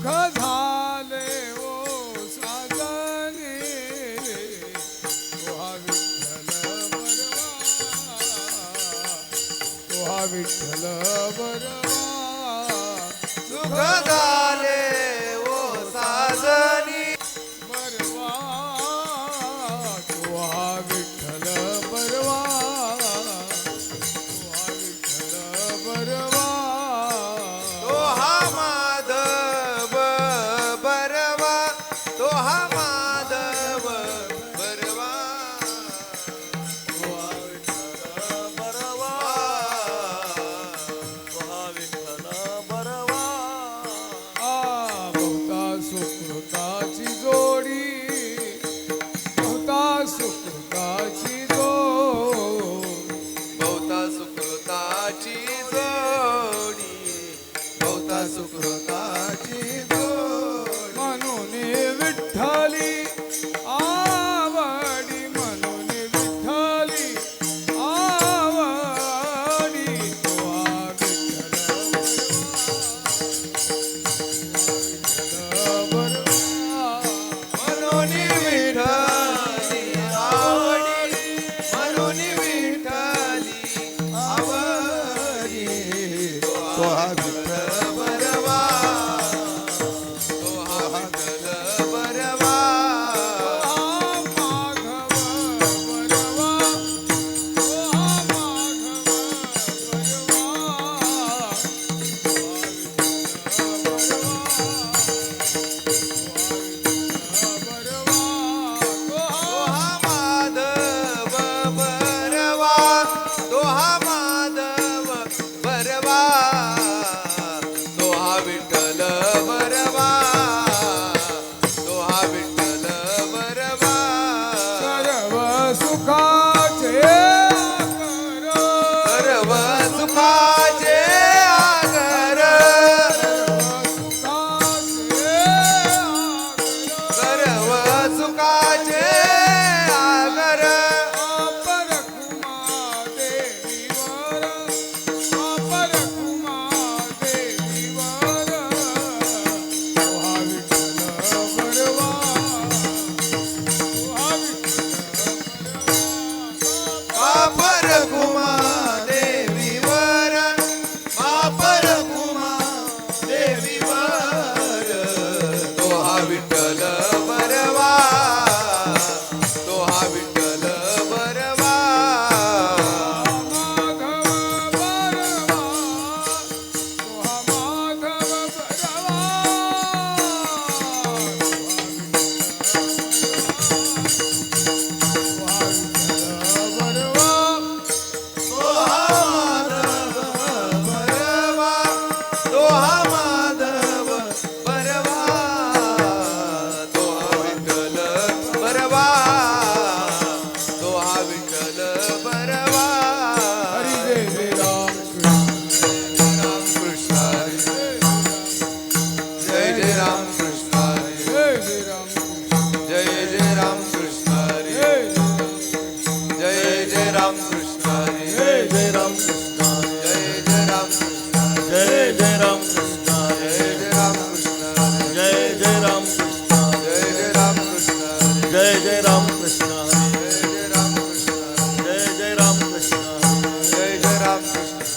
सुख झाले ओ साजनी तुहा विठ्ठल बरवा सुख झाले ओ साजनी बरवा तुहा विठ्ठल बरवा तुहा विठ्ठल बरवा तो हा माधव बरवा तो हा माधव बरवा तुहा विठ्ठल बरवा तुहा विठ्ठल बरवा बहुता सुकृताची जोडी बहुता सुकृताची जोडी बहुता सुकृताची जोडी बहुता सुकृताची जोडी म्हणून विठ्ठली आवडी म्हणून विठ्ठली आवडी तुहा विठ्ठल बरवा म्हणून विठ्ठली आवडी म्हणून विठ्ठली आवडी तो हा विठ्ठल बरवा तो हा विठ्ठल बरवा माधव बरवा तुहा माधव बरवा तो हा माधव बरवा तो हा विठ्ठल बरवा तो हा विठ्ठल बरवा सर्व सुखाचे आगर सर्व सुखाचे आगर सर्व सुखाचे आगर वापर कुमा देवीवर वापर कुमा देवीवर तो हा विठ्ठल बरवा तो हा विठ्ठल बरवा तो हा माधव बरवा तो हा माधव बरवा तो हा विठ्ठल बरवा तो हा विठ्ठल बरवा हरी जय जय राम राम कृष्ण हरी जय जय राम कृष्ण हरी जय जय राम जय जय राम कृष्ण हरी जय जय राम कृष्ण हरी जय जय राम कृष्ण जय जय राम कृष्ण जय जय राम कृष्ण जय जय राम कृष्ण जय जय राम कृष्ण जय जय राम कृष्ण जय जय राम कृष्ण जय जय राम कृष्ण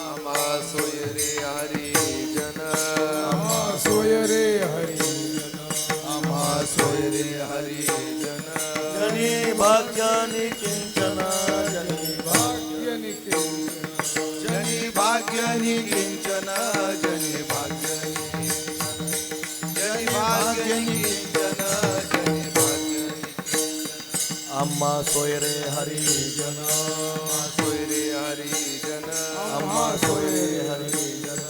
आम्हा सोय रे हरी जन सोय रे हरी आम्हा सोय रे हरी जन जनी भाग्यानि किंचन जनी भाग्यानि किंचन जनी भाग्यनि किंचन जनी भाग्यनि जनी भाग्यनि किंचन जनी भाग्यनि अम्मा सोय रे हरी जन सोय रे हरी जन अम्मा सोय रे हरी जन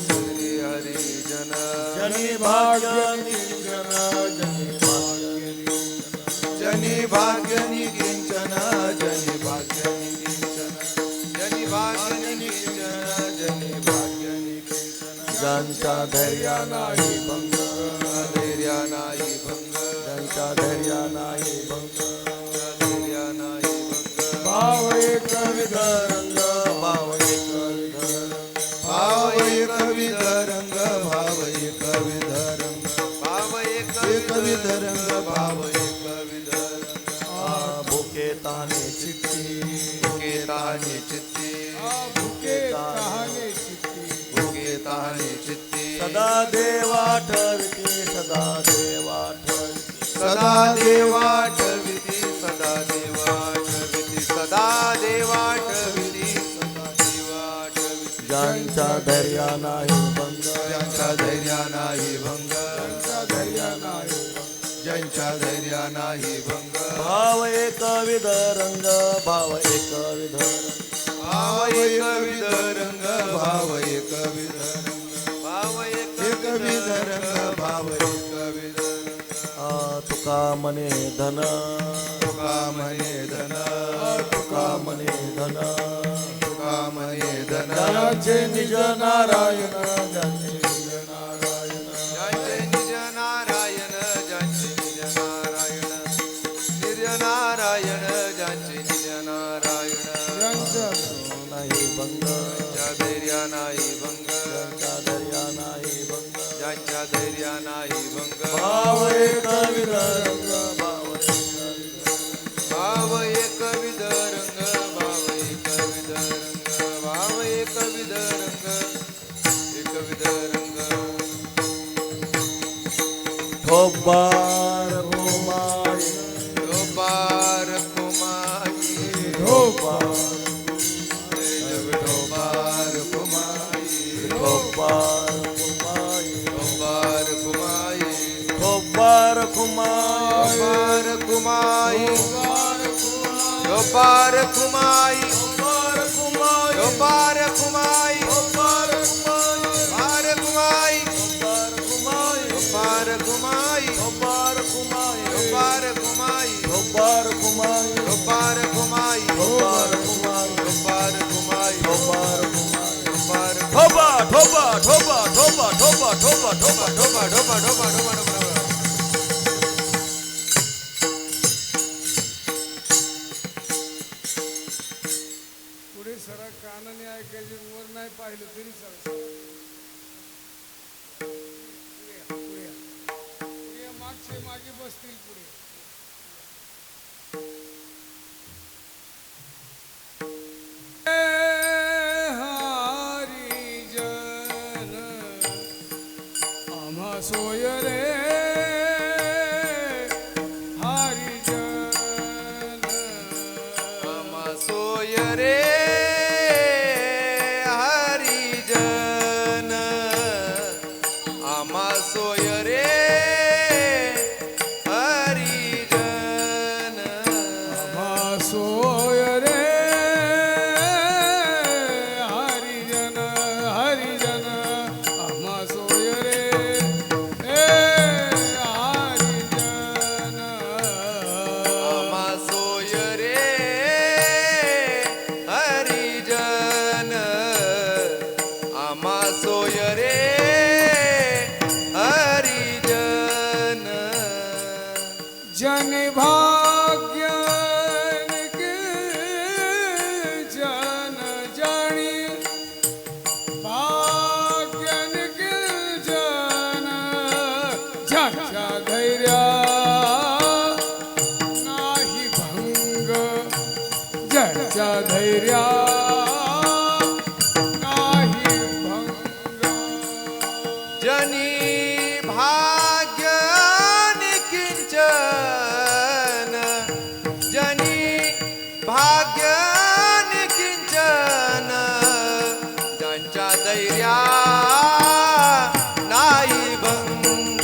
सोय रे हरी जन जनी भाग्यानि किंचन जनी भाग्यानि जनी भाग्यनि किंचन जनी भाग्यनि किंचन जनी भाग्यनि किंचन जनी भाग्यनि किंचन ज्यांच्या धैर्या नाही भंग धैर्या नाही भंग ज्यांच्या धैर्या नाही भंग धैर्या नाही भंग भाव एक विध रंग भाव एक विध रंग भाव एक विध रंग तहाने चित्ती भुके तहाने चित्ती भुके तहाने चित्ती सदा देवा ठरते सदा देवा ठरते सदा देवाठविती सदा देवाठविती सदा देवाठविती सदा देवाठविती ज्यांच्या धैर्या नाही भंग ज्यांच्या धैर्या नाही भंग धैर्या नाही ज्यांच्या धैर्या नाही भंग भाव एकविध रंग भाव एकविध रंग भाव एकविध रंग भाव एकविध रंग भाव एकविध रंग भाव एकविध रंग तुका मने धन तुका म्हणे धन तुका मने धन तुका म्हणे धन ज्याचे निज नारायण ज्याचे निज नारायण ज्यांचे निज नारायण ज्यांचे निज नारायण निज नारायण ज्यांचे निज नारायण यांच्या नाही भंग ज्यांच्या धैर्या नाही भंग ज्यांच्या धैर्या नाही भंग ज्यांच्या धैर्या नाही भंग भाव एकविध रंग भाव एकविध भाव एकविध रंग भाव एकविध रंग भाव एकविध रंग एकविध रंग ठोबार घुमाई डोबार कुमाई ठोबार डोबार कुमाई ठोबार घुमाई डोबार कुमाई ठोबार घुमाई डोबार कुमाई ठोबार घुमाई डोबार कुमाई ठोबार घुमाई बार कुमाई ठोबार घुमाई डोबार कुमाई ठोबार घुमाई डोबार कुमाई ठोबार घुमाई डोबार कुमाई ठोबार घुमाई डोबार कुमाई ठोबार घुमाई डोबार ठोबा ठोबा ठोबा ठोबा ठोबा ठोबा ठोबा डोबा डोबा डोबा डोबा डोबा पुढे सरा कानाने ऐकायचे वर नाही पाहिलं तरी सर पुढे मागचे मागे बसतील पुढे हरी जन आम्हा सोय रे हरी जन आमा सोय रे हरिजन आमा सोय रे हरिजन सोय रे हरिजन हरिजन आम्हा सोय रे हरिजन आमा सोय रे हरिजन आमा सोय रे हरिजन जन भाग्य जन जाणी भाग्यन जन ज्याच्या धैर्या नाही भंग ज्याच्या धैर्या नाही भंग जनी भाग्य निकिंचन जनी भाग्य निकिंचन ज्यांच्या धैर्या नाही भंग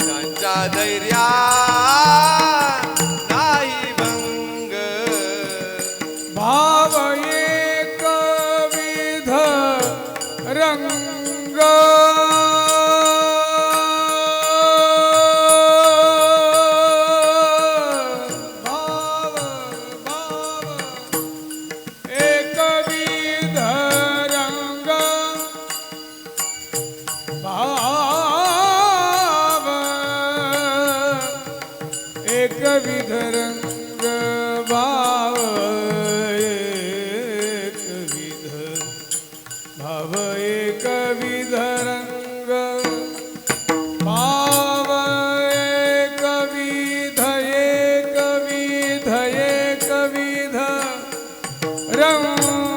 ज्यांच्या धैर्या नाही भंग भाव एकविध रंग भाव भाव एकविध रंग रंग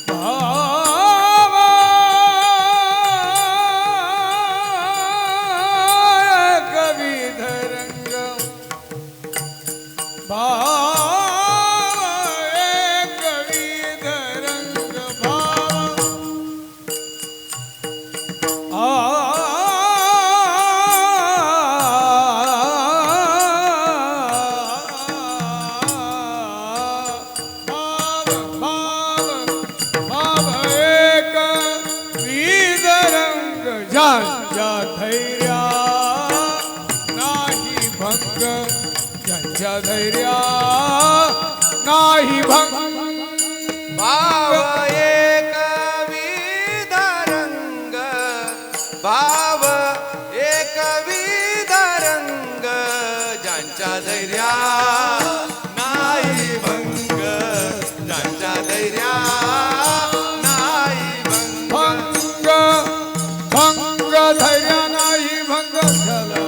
भाव कविध रंग भाव कविध रंग भाव धैर्या नाही भंग ज्यांच्या धैर्या नाही भंग भाव एक विध रंग भाव एक विध रंग ज्यांच्या धैर्या नाही भंग ज्यांच्या धैर्या नाही भंग भंग धैर्य नाही भंग झाला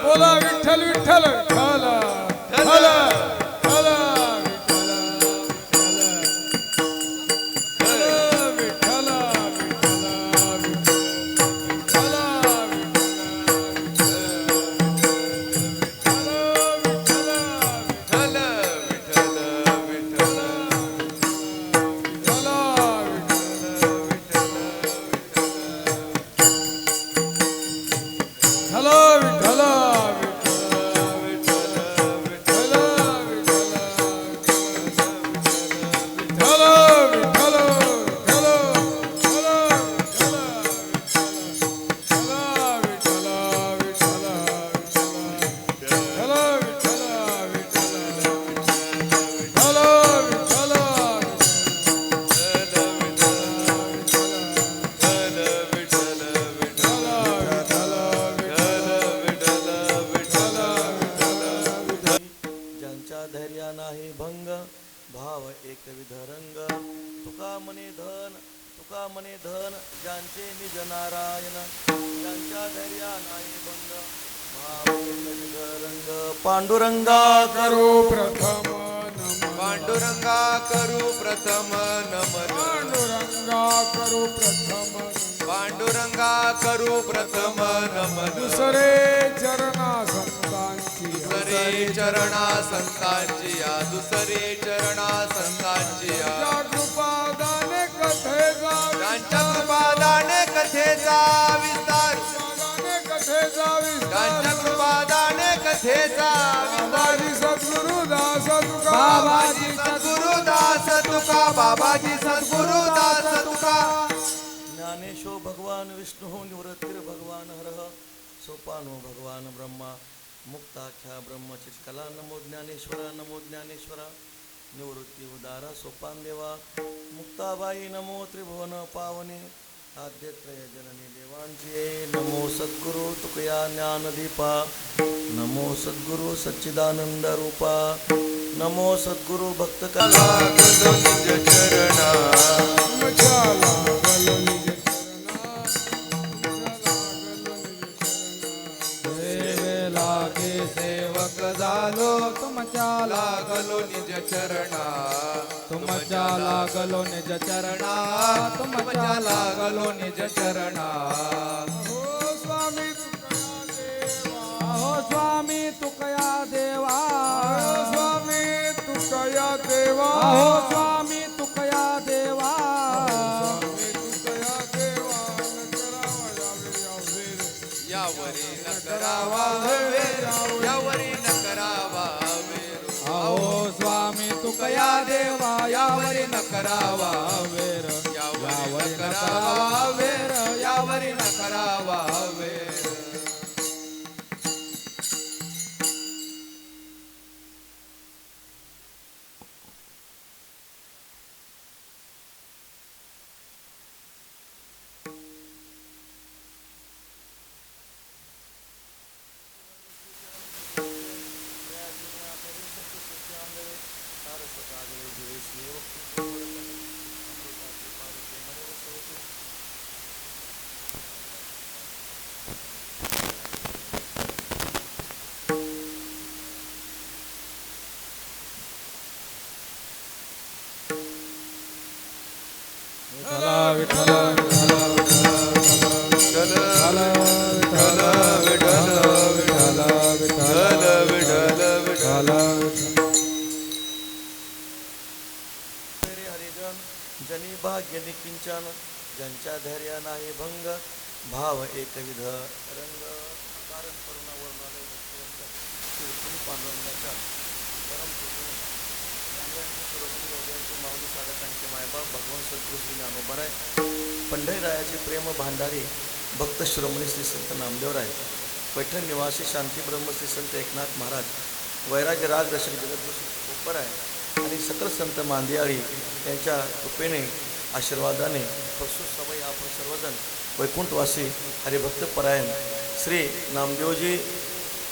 बोला विठ्ठल विठ्ठल विठ्ठल विठ्ठल धैर्या नाही भंग भाव एकविध रंग तुका मने धन ज्यांचे निज नारायण ज्यांच्या धैर्या नाही भंग भाव एकविध रंग पांडुरंगा करो प्रथम नमन पांडुरंगा करू प्रथम नमन पांडुरंगा करो प्रथम पांडुरंगा करू प्रथम नमन दुसरे चरणा संतांची दुसरे चरणा संतांची या दुसरे चरणा संतांची या कृपादाने कथेचा त्यांच्या कृपादाने कथेचा विस्तार कथेचा त्यांच्या कृपादाने कथेचा बाबाजी सद्गुरुदास तुका बाबाजी सद्गुरुदास तुका बाबाजी सद्गुरुदास तुका ज्ञानेशो भगवान विष्णु निवृत्तिर भगवान हरः सोपानो भगवान ब्रह्मा मुक्ताख्या ब्रह्मचित्कला नमो ज्ञानेश्वरा निवृत्ती उदारा सोपान देवा मुक्ताबाई नमो त्रिभुवन पावने आद्यत्रय जननी देवांचे नमो सद्गुरु तुकया ज्ञानदीपा नमो सद्गुरु सच्चिदानंद रूपा नमो सद्गुरु भक्त कला चरणा सेवक झालो तुमच्या लागलो निज चरणा तुमच्या लागलो निज चरणा तुमच्या लागलो निज चरणा हो स्वामी तुकया देवा हो स्वामी तुकया देवा हो स्वामी तुकया देवा यावरी न करावा वेर यावरी न करावा वेर अहो स्वामी कौतुक या देवा यावरी न करावा वेर यावरी न करावा वेर यावरी न करावा वेर जनी भाग्य निकिंचन ज्यांच्या धैर्य नाही भंग भाव एकविध रंग कारण करुणा वर्णालय पांडुरंगाच्या परम कृपेने ज्ञानरायांचे शिरोमणी योग्यांचे माऊली साधकांचे मायबाप भगवान सद्गुरू श्री ज्ञानोबाराय पंढरीरायाचे प्रेम भांडारी भक्त शिरोमणी श्री संत नामदेवराय पैठण निवासी शांती ब्रह्म श्री संत एकनाथ महाराज वैराग्य राग रसिक जगद्गुरू कोपर आहे आणि सकल संत मांदियाळी यांच्या कृपेने आशीर्वादाने प्रसूत सवय आपण सर्वजण वैकुंठवासी हरिभक्तपरायण श्री नामदेवजी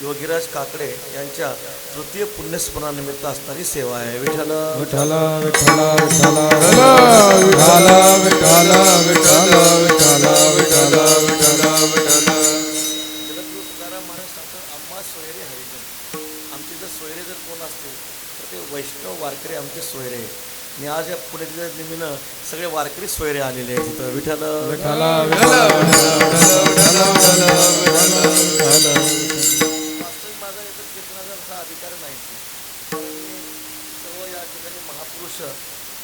योगीराज काकडे यांच्या तृतीय पुण्यस्मरणानिमित्त असणारी सेवा आहे. विठ्ठल विठ्ठल विठ्ठल विठ्ठल विठ्ठल विठ्ठल विठ्ठल विठ्ठल विठ्ठल विठ्ठल विठ्ठल. जगद्गुरू तुकाराम महाराज सांगतात आम्हा सोयरे हरिजन. आमचे जर सोयरे जर कोण असतील तर ते वैष्णव वारकरी आमचे सोयरे आहे. आणि आज या पुण्याच्या निमित्तानं सगळे वारकरी सोयरे आलेले आहेत तिथं. विठ्ठल विठ्ठल वास्तविक माझा याचा कीर्तनाचा असा अधिकार नाही. सर्व या ठिकाणी महापुरुष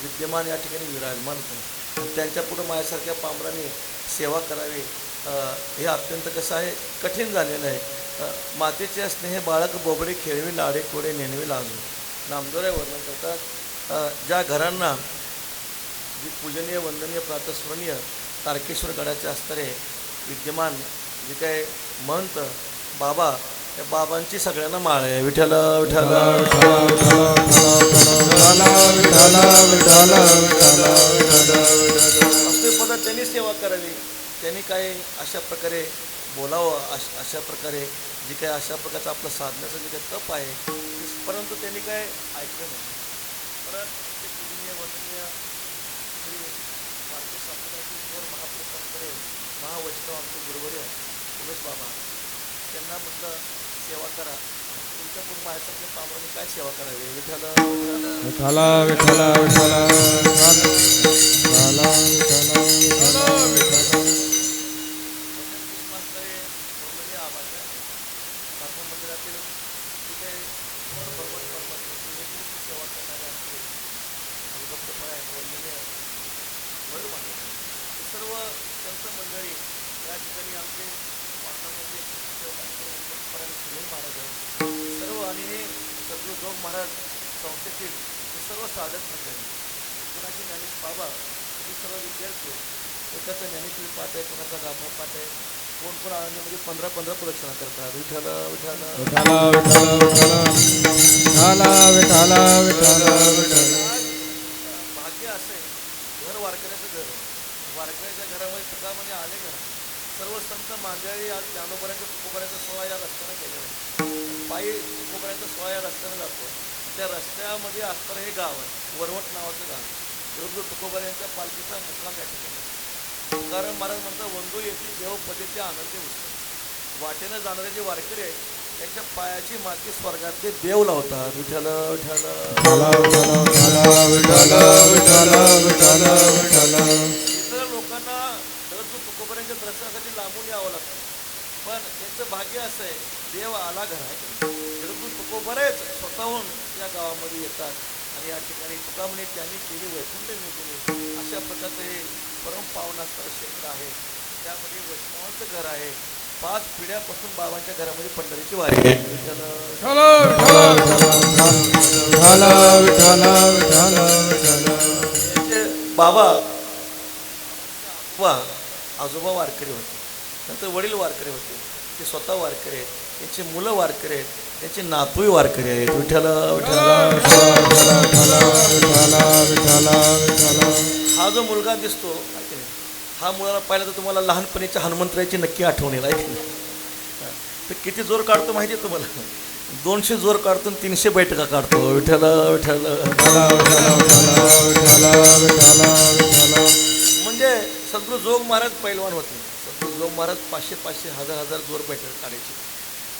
विद्यमान या ठिकाणी विराजमान होते. त्यांच्या पुढं माझ्यासारख्या पामराने सेवा करावी हे अत्यंत कसं आहे कठीण झालेलं आहे. मातेचे स्नेह बाळक बोबडे खेळवी लाडे कोडे नेनवे लाजू नामदेवराय वर्णन करतात. ज्या घरांना जी पूजनीय वंदनीय प्रातस्मरणीय तारकेश्वर गडाचे असणारे विद्यमान जे काय महंत बाबा त्या बाबांची सगळ्यांना माळ आहे. विठ्ठल विठ्ठल पदात त्यांनी सेवा करावी. त्यांनी काय अशा प्रकारे बोलावं अशा प्रकारे जी काय अशा प्रकारचं आपलं साधण्याचं जे काही तप आहे परंतु त्यांनी काय ऐकलं नाही. परत ते पूजनीय वंदनीय श्री भारतीय संप्रदायातील थोर महापुरुषांकडे महावैष्णव आमचे गुरुवर्य उमेश बाबा त्यांना म्हटलं सेवा करा. तुमच्या पूर्ण माझ्यासारख्या पामरांनी काय सेवा करावी. विठ्ठल विठ्ठल विठ्ठल मंदिरातील जे काही भगवान परमात्मा सेवा करणारे आमचे हरिभक्तपराय वंदनीय सर्व संत मंडळी या ठिकाणी आमचे वारणामध्ये सुनील महाराज आहेत सर्व आणि हे सद्गुरू जोग महाराज संस्थेतील सर्व साधक मंडळी कोणाचे ज्ञानेश बाबा हे सर्व विद्यार्थी एकाचा ज्ञानेश्वरी पाठ आहे कोणाचा गाभा पाठ आहे कोण कोण आनंदामध्ये 15 प्रदक्षिणा करतात. विठ्ठल विठ्ठल भाग्य असे घर वारकऱ्याचं घर वारकऱ्याच्या घरामध्ये तुकारामाने आले का सर्व संत मांदियाळी आज ज्ञानोबारांच्या तुकोबाऱ्याचा सोहळा या रस्त्यानं केलेला आहे. पायी तुकोबाऱ्याचा सोहळा या रस्त्यानं जातो. त्या रस्त्यामध्ये असणारं हे गाव आहे वरवट नावाचं गाव. योग्य तुकोबाऱ्यांच्या पालखीचा मुक्काम या ठिकाणी तुकाराम महाराज म्हणतात वंदू येथील देवपदेचे आनंदी उत्सव. वाटेनं जाणारे जे वारकरी आहेत त्यांच्या पायाची माती स्वर्गातले देव लावतात. विठ्ठल विठ्ठल इतर लोकांना जगद्गुरू तुकोबाऱ्यांच्या दर्शनासाठी लांबून यावं लागतं पण त्यांचं भाग्य असं आहे देव आला घरात. जगद्गुरू तुकोबारेच स्वतःहून या गावामध्ये येतात आणि या ठिकाणी तुकारामाने त्यांनी केली वैकुंठ निमित्ताने अशा प्रकारचे परम पावन असणारं क्षेत्र आहे. त्यामध्ये वैष्णवांचं घर आहे. 5 पिढ्यापासून बाबांच्या घरामध्ये पंढरीची वारी आहे. चलो विठ्ठल विठ्ठल विठ्ठल विठ्ठल. ते बाबा वा आजोबा वारकरी होते, नंतर वडील वारकरी होते, ते स्वतः वारकरी आहेत, त्यांची मुलं वारकरी आहेत, त्यांचे नातूही वारकरी आहेत. विठ्ठल विठ्ठल. हा जो मुलगा दिसतो आहे की नाही, हा मुलाला पाहिला तर तुम्हाला लहानपणीच्या हनुमंतरायाची नक्की आठवण येईल आहे की नाही. तर किती जोर काढतो माहिती आहे तुम्हाला? 200 जोर काढतो आणि 300 बैठका काढतो. विठ्ठल विठ्ठल. म्हणजे सद्गुरू जोग महाराज पैलवान होते. सद्गुरू जोग महाराज 500 500 1000 जोर बैठक काढायचे.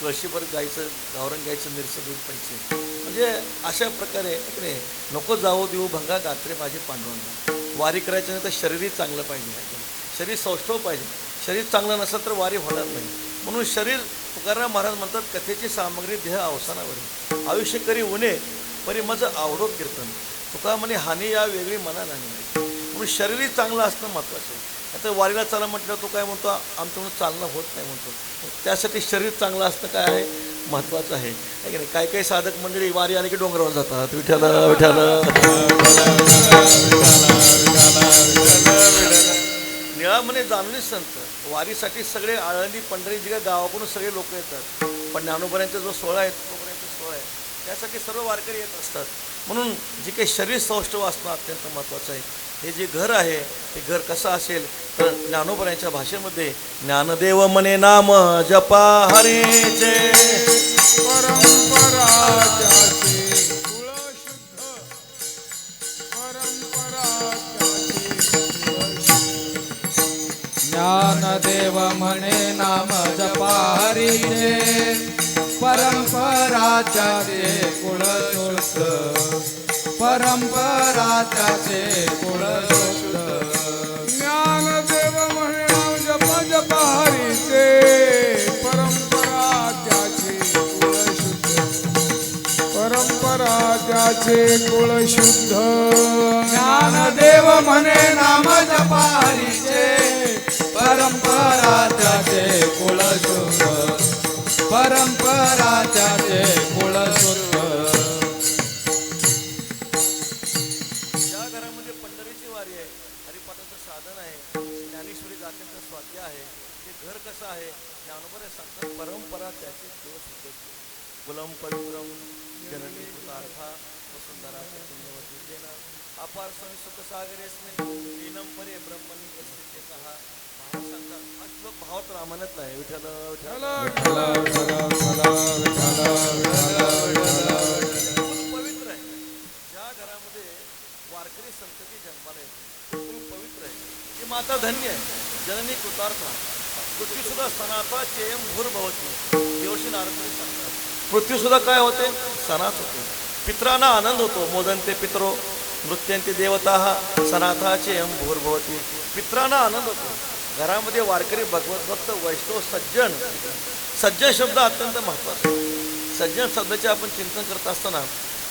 कळशीभर गायचं, गावरण गायचं, मिरचं दूध पाहिजे. म्हणजे अशा प्रकारे की नाही, नको जाऊ देऊ भंगा गात्रे माझे पांडुरंगा. वारी करायचं नाही तर शरीरही चांगलं पाहिजे, शरीर सौष्ठव पाहिजे. शरीर चांगलं नसेल तर वारी होणार नाही. म्हणून शरीर, तुकाराम महाराज म्हणतात, कथेची सामग्री देह अवसानावरील, आयुष्य करी उणे परी मज आवडो कीर्तन. तुका म्हणे हानी या वेगळी मना नाही. म्हणून शरीरही चांगलं असणं महत्त्वाचं आहे. आता वारीला चाला म्हटलं तो काय म्हणतो, आमच्याकडून चालणं होत नाही म्हणतो. त्यासाठी शरीर चांगलं असणं काय आहे, महत्त्वाचं आहे की नाही. काही काही साधक मंडळी वारी आले की डोंगरावर जातात. विठ्ठल विठ्ठल. निळा म्हणे जाणून संत. वारीसाठी सगळे आळंदी पंढरी जी गावाकडून सगळे लोक येतात, पण ज्ञानोबांचा जो सोहळा आहे, तोपर्यंत सोहळा आहे, त्यासाठी सर्व वारकरी येत असतात. म्हणून जे काही शरीर सौष्ठव असणं अत्यंत महत्त्वाचं आहे. हे जे घर आहे ते घर कसं असेल तर ज्ञानोबांच्या भाषेमध्ये ज्ञानदेव म्हणे नाम जपा हरीचे परंपरा त्याची कुळ शुद्ध. परंपरा त्याची कुळ शुद्ध. ज्ञानदेव म्हणे नाम जपा हरीचे परंपरा त्याचे कुळ शुद्ध. परंपरा त्याचे कुळ शुद्ध. ज्ञानदेव म्हणे नाम जपा जपा हरीचे परंपरा त्याची कुळ शुद्ध. परंपरा त्याचे कुळ शुद्ध. ज्ञानदेव म्हणे नाम जपा हरीचे परंपरा त्याचे कुळ शुद्ध. परंपरा त्याचे कुळ शुद्ध. ज्या घरामध्ये पंढरीची वारी आहे, हरिपाठाचं साधन आहे, ज्ञानेश्वरी गाथेचं स्वाध्य आहे, ते घर कसं आहे, ज्ञानोबा सांगतात परंपरा त्याचे दिवस होते. कुलम पवित्रम जननी कृतार्था वसुंधरा पुण्यवती जेना अपार स्वामी सुखसागरेस्मिन लीनम परे ब्रह्मणी अस्तित्व कहा. महाराज सांगतात हा श्लोक भावात रामायणातला आहे. विठ्ठल विठ्ठल. पवित्र आहे. ज्या घरामध्ये वारकरी संतती जन्माला येते खूप पवित्र आहे. ही माता धन्य आहे. जननी कृतार्थ. पृथ्वी सुद्धा सनाथा चेयम भूर भवती. देवशी नारदमुनी सांगतात पृथ्वी सुद्धा काय होते, सनाथ होते. पित्रांना आनंद होतो. मोदंते पितरो नृत्यांते देवता सनाथा चेयम भूर भवती. पित्रांना आनंद होतो. घरामध्ये वारकरी भगवत भक्त वैष्णव सज्जन. सज्जन शब्द अत्यंत महत्त्वाचा आहे. सज्जन शब्दाचे आपण चिंतन करत असताना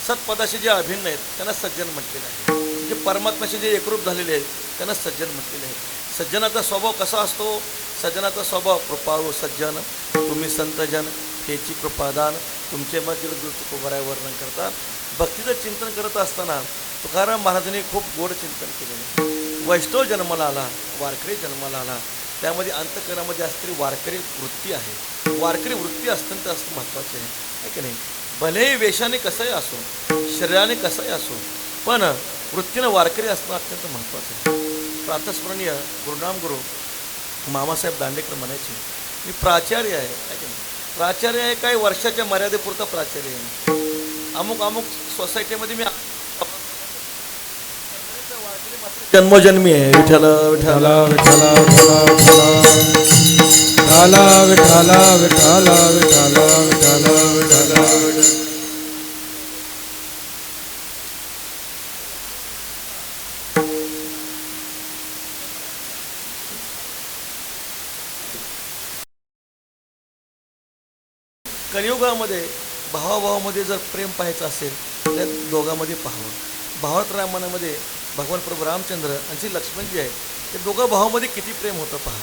सत्पदाशी जे अभिन्न आहेत त्यांना सज्जन म्हटलेलं आहे. जे परमात्म्याशी जे एकरूप झालेले आहेत त्यांना सज्जन म्हटलेले आहे. सज्जनाचा स्वभाव कसा असतो? सज्जनाचा स्वभाव कृपाळू सज्जन तुम्ही संतजन हेची कृपादान तुमचे मग तुकोबराय वर्णन करतात. भक्तीचं चिंतन करत असताना तुकाराम महाराजांनी खूप गोड चिंतन केलेलं. वैष्णव जन्माला आला, वारकरी जन्माला आला, त्यामध्ये अंतःकरणामध्ये असणारी वारकरी वृत्ती आहे. वारकरी वृत्ती अत्यंत असणं महत्त्वाचे आहे की नाही. भलेही वेशाने कसंही असो, शरीराने कसंही असो, पण वृत्तीनं वारकरी असणं अत्यंत महत्त्वाचं आहे. प्रातस्मरणीय गुरुनाम गुरु मामासाहेब दांडेकर म्हणायचे मी प्राचार्य आहे की नाही. प्राचार्य आहे काही वर्षाच्या मर्यादेपुरता प्राचार्य आहे. अमुक सोसायटीमध्ये मी जन्मोजन्मी आहे. विठ्ठल विठ्ठल. विठ्ठल विठ्ठल विठ्ठल विठ्ठल विठ्ठल विठ्ठल. कलियुगामध्ये भावाभावामध्ये जर प्रेम पाहायचं असेल तर दोघांमध्ये पाहावं. भावात रामायणामध्ये भगवान प्रभू रामचंद्र आणि श्री लक्ष्मण जी आहेत ते दोघं भावामध्ये किती प्रेम होतं पहा.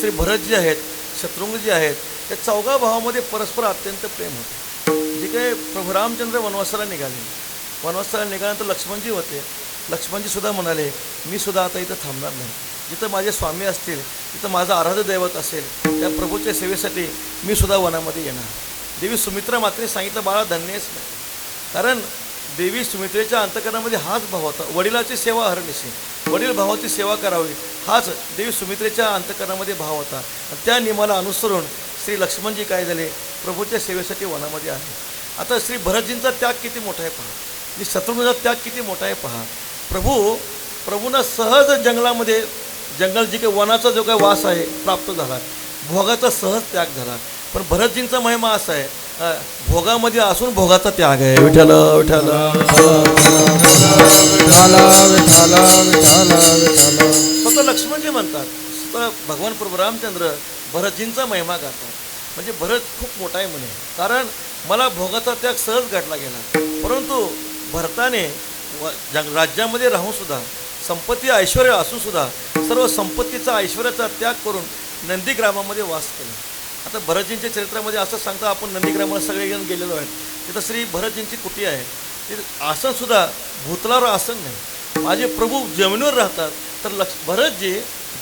श्री भरत जी आहेत शत्रुघ्न जे आहेत त्या चौघा भावामध्ये परस्पर अत्यंत प्रेम होते. जे काही प्रभू रामचंद्र वनवासाला निघाल्यानंतर लक्ष्मणजी होते. लक्ष्मणजी सुद्धा म्हणाले, मी सुद्धा आता इथं थांबणार नाही. जिथं माझे स्वामी असतील, जिथं माझं आराध्य दैवत असेल, त्या प्रभूच्या सेवेसाठी मी सुद्धा वनामध्ये येणार. देवी सुमित्रा मात्रे सांगितलं, बाळा धन्यच नाही. कारण देवी सुमित्रेच्या अंतःकरणामध्ये हाच भाव होता. वडिलाची सेवा हरनिशी, वडील भावाची सेवा करावी, हाच देवी सुमित्रेच्या अंतःकरणामध्ये भाव होता. आणि त्या नियमाला अनुसरून श्री लक्ष्मणजी काय झाले, प्रभूच्या सेवेसाठी वनामध्ये आले. आता श्री भरतजींचा त्याग किती मोठा आहे पहा, आणि शत्रुघ्नाचा त्याग किती मोठा आहे पहा. प्रभूंना सहज जंगलामध्ये, जंगल जे काही वनाचा जो काही वास आहे प्राप्त झाला, भोगाचा सहज त्याग झाला. पण भरतजींचा महिमा असा आहे, भोगामध्ये असून भोगाचा त्याग आहे. विठ्ठल विठ्ठल स्वतः लक्ष्मणजी म्हणतात, स्वतः भगवान प्रभू रामचंद्र भरतजींचा महिमा गातात. म्हणजे भरत खूप मोठा आहे म्हणे, कारण मला भोगाचा त्याग सहज घडला गेला. परंतु भरताने राज्यामध्ये राहून सुद्धा, संपत्ती ऐश्वर्य असून सुद्धा सर्व संपत्तीचा ऐश्वर्याचा त्याग करून नंदीग्रामामध्ये वास केला. आता भरतजींच्या चरित्रामध्ये असं सांगता, आपण नंदीग्रामाला सगळेजण गेलेलो आहेत. तिथं श्री भरतजींची कुटी आहे. तिथं आसनसुद्धा भूतलावर आसन नाही. माझे प्रभू जमिनीवर राहतात, तर भरतजी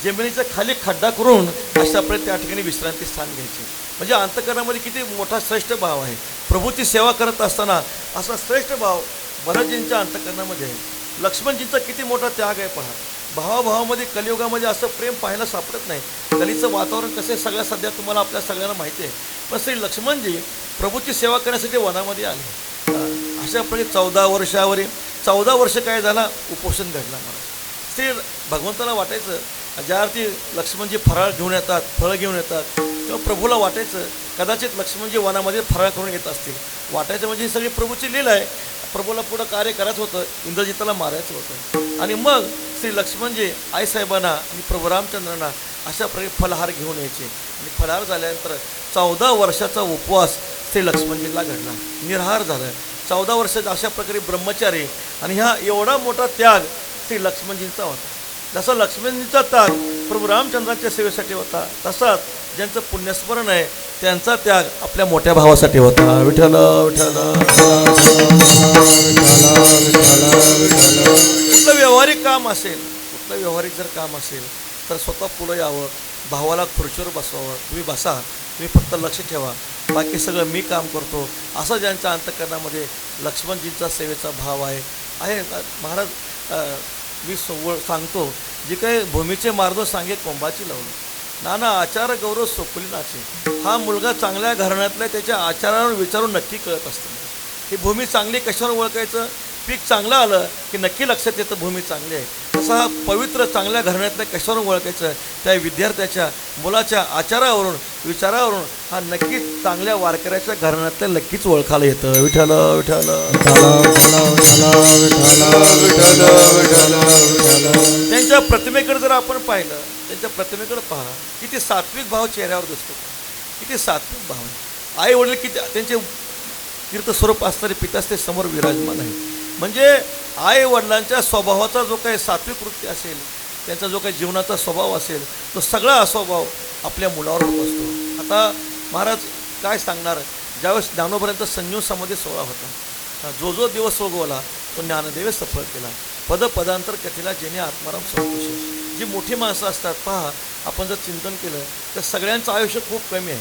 जमिनीच्या खाली खड्डा करून अशा प्रकारे त्या ठिकाणी विश्रांती स्थान घ्यायचे. म्हणजे अंतःकरणामध्ये किती मोठा श्रेष्ठ भाव आहे. प्रभूची सेवा करत असताना असा श्रेष्ठ भाव भरतजींच्या अंतःकरणामध्ये आहे. लक्ष्मणजींचा किती मोठा त्याग आहे पहा. भावाभावामध्ये कलियुगामध्ये असं प्रेम पाहायला सापडत नाही. कलीचं वातावरण कसं आहे सगळ्या सध्या तुम्हाला आपल्या सगळ्यांना माहिती आहे. पण श्री लक्ष्मणजी प्रभूची सेवा करण्यासाठी वनामध्ये आले. अशा प्रकारे 14 वर्ष काय झाला, उपोषण घडला मला. श्री भगवंताला वाटायचं, ज्या अर्थी लक्ष्मणजी फराळ घेऊन येतात, फळं घेऊन येतात, तेव्हा प्रभूला वाटायचं कदाचित लक्ष्मणजी वनामध्ये फराळ करून येत असतील. वाटायचं म्हणजे ही सगळी प्रभूची लीला आहे. प्रभूला पुढं कार्य करायचं होतं, इंद्रजिताला मारायचं होतं. आणि मग श्री लक्ष्मणजी आईसाहेबांना आणि प्रभू रामचंद्रांना अशा प्रकारे फलहार घेऊन यायचे. आणि फलहार झाल्यानंतर 14 वर्षाचा उपवास श्री लक्ष्मणजींना घडला, निराहार झालं. 14 वर्ष अशा प्रकारे ब्रह्मचारी. आणि ह्या एवढा मोठा त्याग श्री लक्ष्मणजींचा होता. जसा लक्ष्मणजींचा त्याग प्रभू रामचंद्रांच्या सेवेसाठी होता, तसाच ज्यांचं पुण्यस्मरण आहे त्यांचा त्याग आपल्या मोठ्या भावासाठी होता. विठ्ठल विठ्ठल. कुठलं व्यावहारिक काम असेल, कुठलं व्यावहारिक जर काम असेल तर स्वतः पुढं यावं, भावाला खुर्चीवर बसवावं. तुम्ही बसा, तुम्ही फक्त लक्ष ठेवा, बाकी सगळं मी काम करतो, असं ज्यांच्या अंतःकरणामध्ये लक्ष्मणजींचा सेवेचा भाव आहे. महाराज मी सांगतो, जे काही भूमीचे मार्ग सांगे कोंबाची लावलं, नाना आचार गौरव सोकुलीनाचे. हा मुलगा चांगल्या घराण्यातला, त्याच्या आचारावर विचारून नक्की कळत असतं. ही भूमी चांगली कशावर ओळखायचं, पीक चांगलं आलं की नक्की लक्षात येतं भूमी चांगली आहे. तसा हा पवित्र चांगल्या घराण्यातल्या कशावर ओळखायचं, त्या विद्यार्थ्याच्या मुलाच्या आचारावरून विचारावरून हा नक्कीच चांगल्या वारकऱ्याच्या घराण्यातल्या नक्कीच ओळखायला येतं. विठ्ठल विठ्ठल. त्यांच्या प्रतिमेकडे जर आपण पाहिलं, त्यांच्या प्रतिमेकडे पहा, किती सात्विक भाव चेहऱ्यावर दिसतो, किती सात्विक भाव. आई वडील किती त्यांचे तीर्थस्वरूप असणारे पिताच ते समोर विराजमान आहे. म्हणजे आई वडिलांच्या स्वभावाचा जो काही सात्विक वृत्ती असेल, त्यांचा जो काही जीवनाचा स्वभाव असेल, तो सगळा स्वभाव आपल्या मुलावर होत असतो. आता महाराज काय सांगणार, ज्यावेळेस ज्ञानोबांचा संजीव समाधी सोहळा होता, जो दिवस सोगवला तो ज्ञानदेवे सफळ केला. पदांतर कथेला जेणे आत्माराम संतोषी. जी मोठी माणसं असतात पहा, आपण जर चिंतन केलं तर सगळ्यांचं आयुष्य खूप कमी आहे.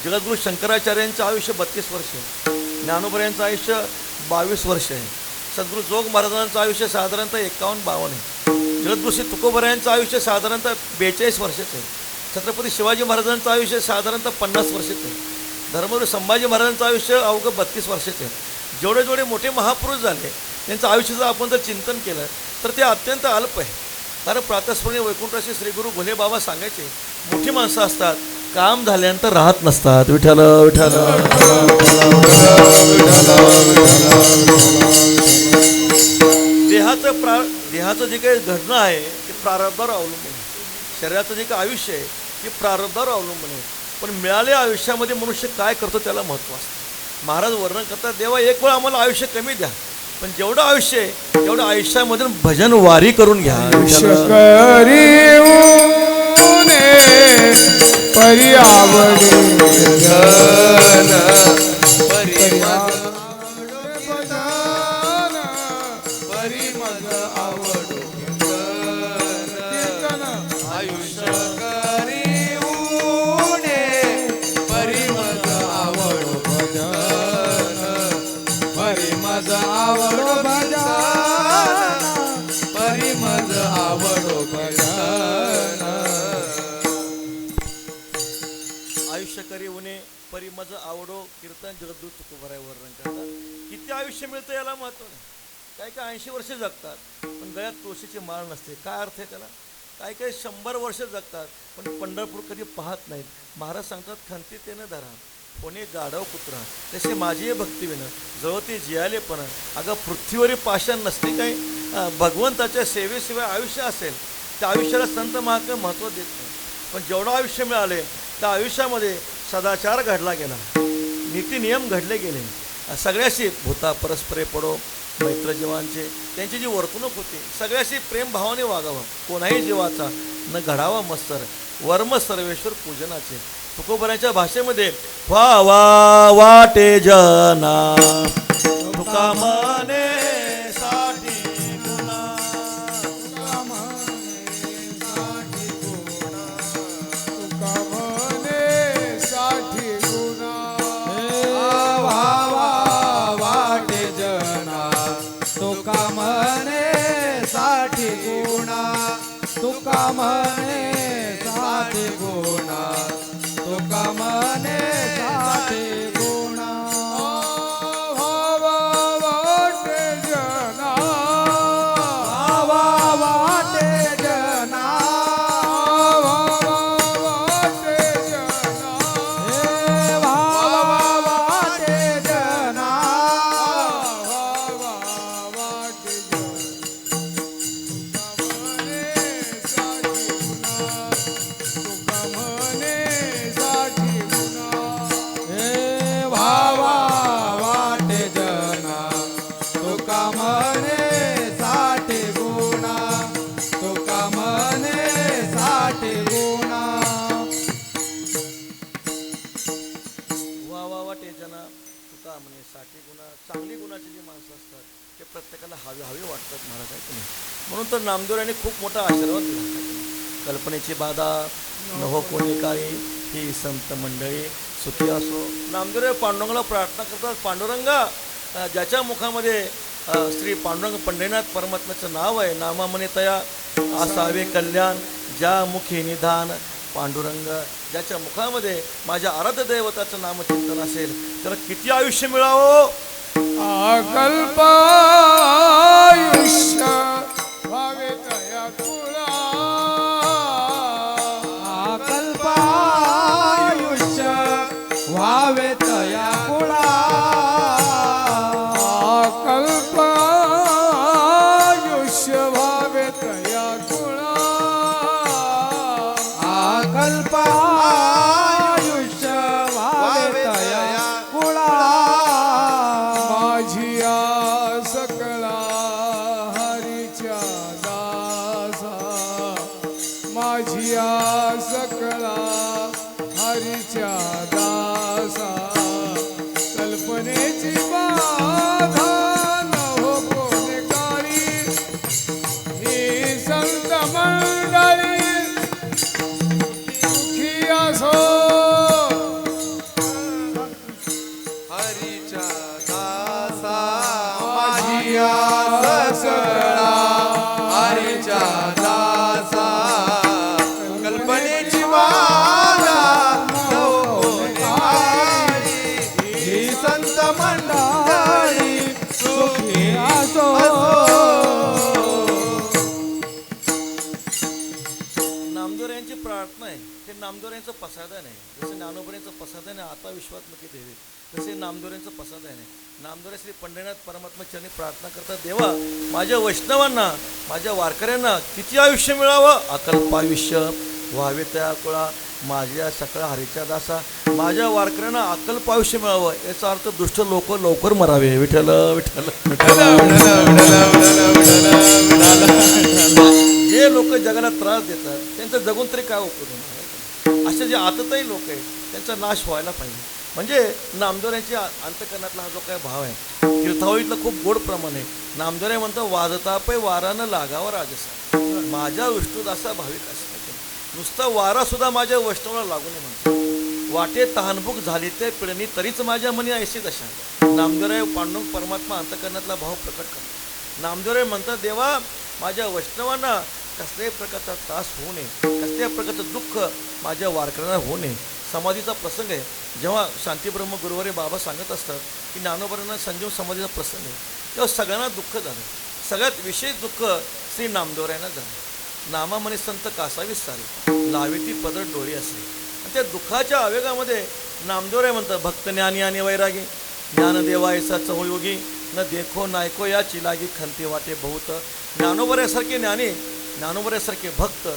जगद्गुरू शंकराचार्यांचं आयुष्य 32 वर्ष आहे, ज्ञानोबऱ्यांचं आयुष्य 22 वर्ष आहे, सद्गुरू जोग महाराजांचं आयुष्य साधारणतः 51-52 आहे, जगद्गुरू श्री तुकोबरायांचं आयुष्य साधारणतः 42 वर्षाचं आहे, छत्रपती शिवाजी महाराजांचं आयुष्य साधारणतः 50 वर्षाचं आहे, धर्मवीर संभाजी महाराजांचं आयुष्य अवघं 32 वर्षाचं आहे. जेवढे जेवढे मोठे महापुरुष झाले त्यांचं आयुष्याचं आपण जर चिंतन केलं तर ते अत्यंत अल्प आहे. कारण प्रातस्मरणीय वैकुंठाशी श्री गुरु भोले बाबा सांगायचे, मोठी माणसं असतात काम झाल्यानंतर राहत नसतात. विठ्ठल विठ्ठल. देहाचं जे काही घडणं आहे ते प्रारब्धावर अवलंबून आहे. शरीराचं जे काही आयुष्य आहे ते प्रारब्धावर अवलंबून आहे. पण मिळालेल्या आयुष्यामध्ये मनुष्य काय करतो त्याला महत्त्व असतं. महाराज वर्णन करतात, देवा एक वेळ आम्हाला आयुष्य कमी द्या, पण जेवढं आयुष्य आहे तेवढं आयुष्यामधून भजन वारी करून घ्या. परी आवडे कीर्तन परी मज भजन परी मज आवडो कीर्तन आयुष्य करी उणे परी मज आवडो भजन परी मज आवडो भजन परी मज आवडो भजन आयुष्य करी उणे परी मज आवडो कीर्तन जगद्गुरु तुकोबाराय वर्णन करतात. किती आयुष्य मिळतं याला महत्व नाही. काही काय 80 वर्ष जगतात पण गळ्यात तुळशीची माळ नसते. काय अर्थ आहे त्याला? काही काही 100 वर्ष जगतात पण पंढरपूर कधी पाहत नाहीत. महाराज सांगतात खंती तेनं धरा कोणी गाढव कुत्रा तसे माझी भक्ती विनं जवळते जियाले पण अगं पृथ्वीवरील पाषाण नसते काही भगवंताच्या सेवेशिवाय आयुष्य असेल त्या आयुष्याला संत महात्मे महत्त्व देत नाही. पण जेवढं आयुष्य मिळाले त्या आयुष्यामध्ये सदाचार घडला गेला, नीतिनियम घडले गेले. सगळ्याशी भूता परस्परे पडो मैत्र जीवांचे त्यांची जी वर्तणूक होती सगळ्याशी प्रेमभावाने वागावं. कोणाही जीवाचा न घडावा मत्सर वर्म सर्वेश्वर पूजनाचे. तुकोबाराच्या भाषेमध्ये व्हावा वाटे जना तुका मने साठी गुणा तुका म्हणे साठी गुणा तुका म्हणे साठी गुणा वावा वाटे जना तुका म्हणे साठी गुणा तुका म्हणे साठी गुणा तुका म्हणे साठी गुणा भावा वाटे जना वावा वाटे जना भावा वाटे जना हे वावा वाटे जना भावा वाटे जना तुका म्हणे साठी गुणा हे भावा वाटे जना तुका म्हणे साठी गुणा तुका म्हणे साठी गुणा वा वा वाटे जना तुका म्हणे साठी गुणा. चांगली गुणाची जी माणसं असतात ते प्रत्येकाला हवे हवे वाटतात महाराज आहे की नाही. म्हणून तर नामदेवाने खूप मोठा आशीर्वाद दिला आहे की नाही. कल्पनेची बाधा न हो कोणी काही ही संत मंडळी सुखी असो. नामदेव पांडुरंगाला प्रार्थना करतात. पांडुरंगा ज्याच्या मुखामध्ये श्री पांडुरंग पंढरीनाथ परमात्म्याचं नाव आहे नामा म्हणे तया असावे कल्याण ज्या मुखी निधान पांडुरंग. ज्याच्या मुखामध्ये माझ्या आराध्य दैवताचं नामचिंतन असेल त्याला किती आयुष्य मिळावं. अकल्पायुष्य भावे तया कुळा अकल्पायुष्य व्हावे तया कुळा अकल्पायुष्य भावे तया कुळा अकल्पायुष्य व्हावे तया कुळा माझी आ सकला हरीच्या दासा माझी आ सकला हरीच्या दासा कल्पनेची बाधा न हो कोणेकारी ही संत मंडळी सुखी असो हरीच्या दासा माझी सकळा हरीच्या दासा कल्पनेची वाला ही संत मंडळी सुखी असो. नामदेवांची प्रार्थना आहे ते नामदेवांचं प्रसादन आहे. जसे ज्ञानोबरांचं प्रसादन आहे आता विश्वात्मकी देवी तसे नामदेवांचं प्रसादन आहे. नामदेव श्री पंढरीनाथ परमात्मा चरणी प्रार्थना करतात. देवा माझ्या वैष्णवांना माझ्या वारकऱ्यांना किती आयुष्य मिळावं. अकल्पायुष्य व्हावे त्या कुळा माझ्या सकळा हरीच्या दासा. माझ्या वारकऱ्यांना अकल्प आयुष्य मिळावं याचा अर्थ दुष्ट लोक लवकर मरावे. विठ्ठल विठ्ठल जे लोक जगाला त्रास देतात त्यांचं जगून तरी काय उपयोग होणार. असे जे आतताई लोक आहेत त्यांचा नाश व्हायला पाहिजे. म्हणजे नामदेवरायांच्या अंतकरणातला हा जो काय भाव आहे, तीर्थावळीतलं खूप गोड प्रमाण आहे. नामदेवराय म्हणतो, वाजता पै वारानं लागावा राजसा, माझ्या विष्णुदासा भाविक असं. नुसता वारा सुद्धा माझ्या वैष्णवाला लागू नये म्हणतो. वाटे तहानभूक झाली ते पिळणी तरीच माझ्या मनी ऐशी दशा. नामदेवराय पांडुरंग परमात्मा अंतकरणातला भाव प्रकट करतो. नामदेवराय म्हणतात, देवा माझ्या वैष्णवांना कसल्याही प्रकारचा त्रास होऊ नये, कसल्याही प्रकारचं दुःख माझ्या वारकऱ्यांना होऊ नये. समाधीचा प्रसंग आहे, जेव्हा शांतीब्रह्म गुरुवारी बाबा सांगत असतात की ज्ञानोबांना संजीव समाधीचा प्रसंग आहे, तेव्हा सगळ्यांना दुःख झालं. सगळ्यात विशेष दुःख श्री नामदेवरायांना झालं. नामामणी संत कासावीस सारे, लावी ती पदर डोळी असे. आणि त्या दुःखाच्या आवेगामध्ये नामदेवराय म्हणतात, भक्त ज्ञानी आणि वैरागी, ज्ञानदेवा ऐसा चहुयोगी, न देखो नायको या चिलागी खंती वाटे बहुत. ज्ञानोबऱ्यासारखे ज्ञानी, ज्ञानोबऱ्यासारखे भक्त,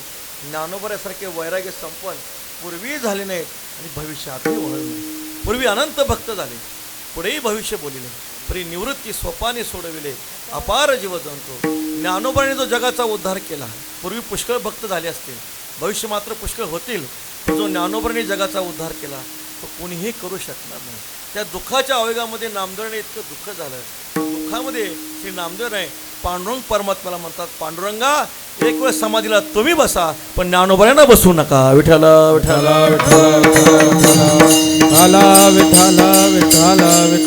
ज्ञानोबऱ्यासारखे वैराग्य संपन्न पूर्वी झाले नाहीत आणि भविष्यातही होणार नाही. पूर्वी अनंत भक्त झाले, पुढेही भविष्य बोलिले, परी निवृत्ती सोपाने सोडविले, अपार जीव जणतो. ज्ञानोबाने जो जगाचा उद्धार केला, पूर्वी पुष्कळ भक्त झाले असतील, भविष्य मात्र पुष्कळ होतील, जो ज्ञानोबाने जगाचा उद्धार केला तो कोणीही करू शकणार नाही. त्या दुःखाच्या आवेगामध्ये नामदेवराने इतकं दुःख झालं. दुःखामध्ये श्री नामदेवराय पांडुरंग परमात्म्याला म्हणतात, पांडुरंगा एक वेळ समाधीला तुम्ही बसा, पण ज्ञानोबांना बसू नका. विठ्ठल विठ्ठल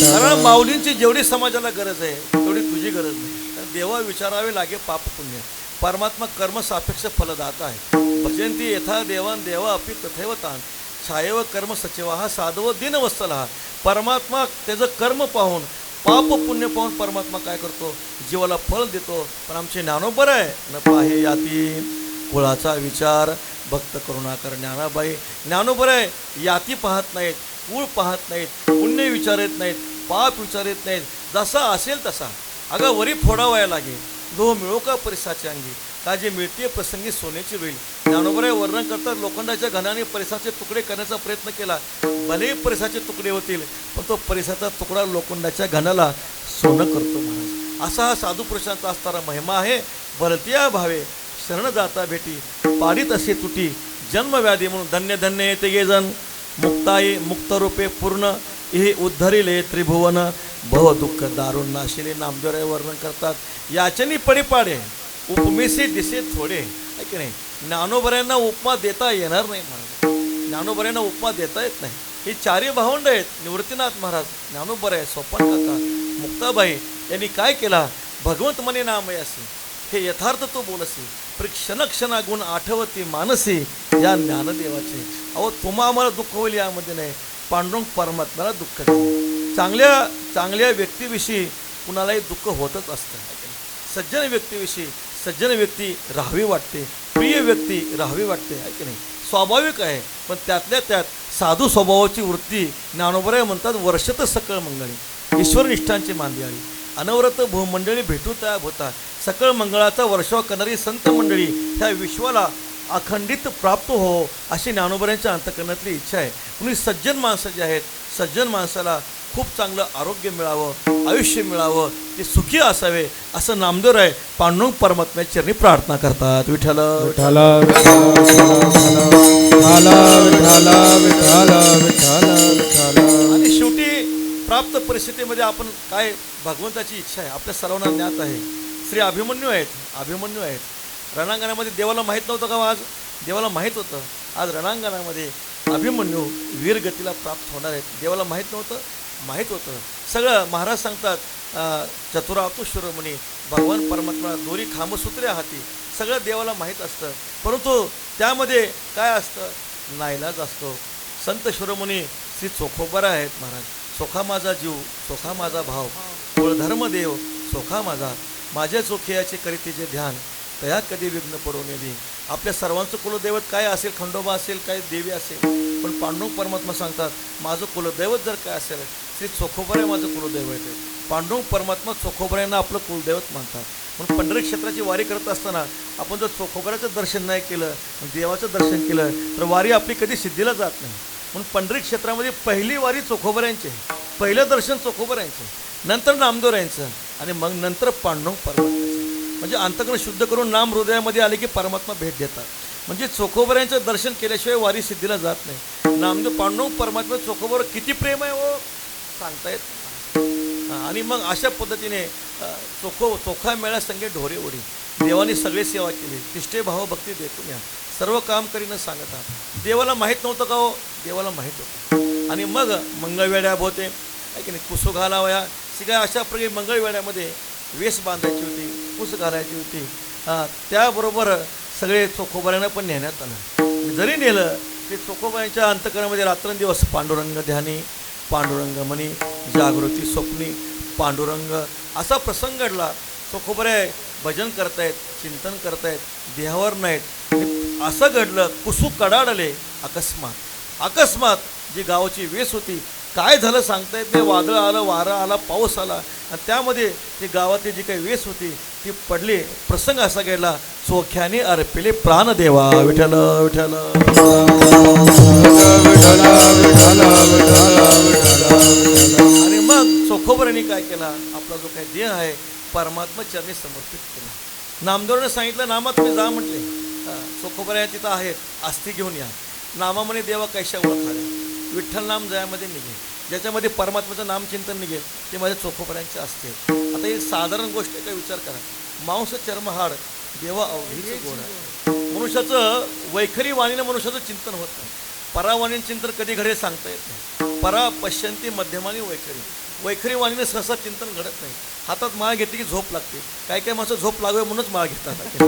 कारण माऊलींची जेवढी समाजाला गरज आहे तेवढी तुझी गरज नाही. कारण देवा विचारावे लागे पाप पुण्य, परमात्मा कर्म सापेक्ष फलदाता आहे. भजंती यथा देवान देवा अपि तथैव तान, छायव कर्म सचिवा हा साधव दिन वस्तला. परमात्मा त्याचं कर्म पाहून, पाप पुण्य पाहून परमात्मा काय करतो, जीवाला फळ देतो. पण आमचे ज्ञानोबर आहे, न पाहे याती कुळाचा विचार, भक्त करुणाकर ज्ञानाबाई. ज्ञानोबर आहे, याती पाहत नाहीत, कुळ पाहत नाहीत, पुण्य विचारत नाहीत, पाप विचारत नाहीत, जसा असेल तसा. अगं वरी फोडावाया लागे, लोह मिळो का परिसाच्या अंगी, का जे मिळते प्रसंगी सोन्याची होईल. ज्ञानोबराय वर्णन करतात, लोखंडाच्या घनाने परिसाचे तुकडे करण्याचा प्रयत्न केला, भले परिसाचे तुकडे होतील, पण तो परिसाचा तुकडा लोखंडाच्या घनाला सोनं करतो महाराज. असा हा साधू पुरुषांचा असणारा महिमा आहे. भरतिया भावे शरण जाता भेटी, पाडीत असे तुटी, जन्मव्याधी म्हणून धन्य धन्य येते गे जण, मुक्ताई मुक्तरूपे पूर्ण हे उद्धरिले त्रिभुवन, भव दुःख दारुण नाशिले. नामदेवराय वर्णन करतात, याचनी पडीपाडे उपमेसे दिसे थोडे. आहे की नाही, ज्ञानोबऱ्यांना उपमा देता येणार नाही महाराज, ज्ञानोबऱ्यांना उपमा देता येत नाही. ही चारी भावंड आहेत, निवृत्तीनाथ महाराज, ज्ञानोबराय, सोपान काका, मुक्ताबाई यांनी काय केला, भगवंत मने नामयासी, हे यथार्थ तो बोलसी, क्षण क्षणा गुण आठवती मानसी या ज्ञानदेवाचे. अहो तुम्हा आम्हाला दुःख होईल यामध्ये नाही, पांडुरंग परमात्म्याला दुःख झाले. चांगल्या चांगल्या व्यक्तीविषयी कुणालाही दुःख होतच असतं. सज्जन व्यक्तीविषयी सज्जन व्यक्ती राहावी वाटते, प्रिय व्यक्ती राहावी वाटते, आहे की नाही, स्वाभाविक आहे. पण त्यातल्या त्यात साधू स्वभावाची वृत्ती ज्ञानोबराय म्हणतात, वर्षत सकळ मंगळी ईश्वरनिष्ठांची मांदियाळी, अनवरत भूमंडळी भेटू त्या भूता, सकळ मंगळाचा वर्षाव करणारी संत मंडळी ह्या विश्वाला अखंडित प्राप्त हो अशी ज्ञानोबरायांच्या अंतकरणातली इच्छा आहे. कुणी सज्जन माणसं जे आहेत, सज्जन माणसाला खूप चांगलं आरोग्य मिळावं, आयुष्य मिळावं, ते सुखी असावे असं नामदेवराय पांडुरंग परमात्म्याच्या चरणी प्रार्थना करतात. विठ्ठल विठ्ठल आणि शेवटी प्राप्त परिस्थितीमध्ये आपण काय, भगवंताची इच्छा आहे, आपल्या सर्वांना ज्ञात आहे. श्री अभिमन्यू आहेत. रणांगणामध्ये देवाला माहीत नव्हतं का, आज देवाला माहीत होतं. आज रणांगणामध्ये अभिमन्यू वीरगतीला प्राप्त होणार आहेत. देवाला माहीत नव्हतं, माहीत होतं सगळं. महाराज सांगतात, चतुरातु शिरोमणी, भगवान परमात्मा दोरी खांबसूत्रे हाती, सगळं देवाला माहीत असतं. परंतु त्यामध्ये काय असतं, नाईलाज असतो. संत शिरोमणी श्री चोखोबरा आहेत महाराज. चोखा माझा जीव, चोखा माझा भाव, कुळधर्म देव चोखा माझा, माझ्या चोखियाचे करीते जे ध्यान, तया कधी विघ्न पडू नये. आपल्या सर्वांचं कुलदैवत काय असेल, खंडोबा असेल, काय देवी असेल, पण पांडुरंग परमात्मा सांगतात, माझं कुलदैवत जर काय असेल, श्री चोखोबराय माझं कुलदैवत आहे. पांडुरंग परमात्मा चोखोबरायांना आपलं कुलदैवत मानतात. म्हणून पंढरी क्षेत्राची वारी करत असताना आपण जर चोखोबराचं दर्शन नाही केलं, देवाचं दर्शन केलं, तर वारी आपली कधी सिद्धीला जात नाही. म्हणून पंढरी क्षेत्रामध्ये पहिली वारी चोखोबरायांची आहे, पहिलं दर्शन चोखोबरायांचं, नंतर नामदेवरायांचं, आणि मग नंतर पांडुरंग परमात्म्याचं. म्हणजे अंतकरण शुद्ध करून नाम हृदयामध्ये आले की परमात्मा भेट देतात. म्हणजे चोखोबऱ्यांचं दर्शन केल्याशिवाय वारी सिद्धीला जात नाही. नामदेव पांडुरंग परमात्मा चोखोबर किती प्रेम आहे हो सांगता येत नाही. आणि मग अशा पद्धतीने चोखा मेळा संगे ढोरे ओढी देवाने सगळे सेवा केली. तिष्ठे भाव भक्ती देतो या सर्व काम करीन सांगता. देवाला माहीत नव्हतं का हो, देवाला माहीत होतं. आणि मग मंगळवेड्या भोवते आहे की नाही, कुसू घालावया सगळ्या अशा प्रकारे मंगळवेड्यामध्ये वेस बांधायची होती, कुस घालायची होती. त्याबरोबर सगळे चोखोबऱ्यांना पण नेण्यात आलं. जरी नेलं ते चोखोबऱ्यांच्या अंतकरणामध्ये रात्रंदिवस पांडुरंग ध्यानी, पांडुरंग मनी, जागृती स्वप्नी, पांडुरंग असा प्रसंग घडला. चोखोबरे भजन करतायत, चिंतन करतायत, देहावर नाहीत. असं घडलं, कुसू कडाडले अकस्मात जी गावाची वेस होती, काय झालं सांगता येत नाही. वादळ आलं, वारा आला, पाऊस आला आणि त्यामध्ये ती गावातली जी काही वेस होती ती पडली. प्रसंग असा घडला, चोख्याने अर्पिले प्राण देवा विठ्ठल विठ्ठल. आणि मग चोखोबरांनी काय केला, आपला जो काही देह आहे परमात्मा चरणी समर्पित केला. नामदेवाने सांगितलं नामा तुम्ही जा म्हटले. चोखोबऱ्या तिथं आहेत, अस्थि घेऊन या. नामा म्हणे देवा कैशा ओळखाले, विठ्ठल नाम जयामध्ये निघेल, ज्याच्यामध्ये परमात्म्याचं नामचिंतन निघेल ते माझ्या चोखोबऱ्यांचे असते. आता ही साधारण गोष्ट आहे का, विचार करा. मांस चर्म हाड देवा अवघीच गोड आहे. मनुष्याचं वैखरी वाणीनं मनुष्याचं चिंतन होत नाही. परावाणीनं चिंतन कधी घडे सांगता येत नाही. परा पश्यंती मध्यमानी वैखरी वाणीने सहसा चिंतन घडत नाही. हातात माळ घेतली की झोप लागते. काही माणसं झोप लागावे म्हणूनच माळ घेतात.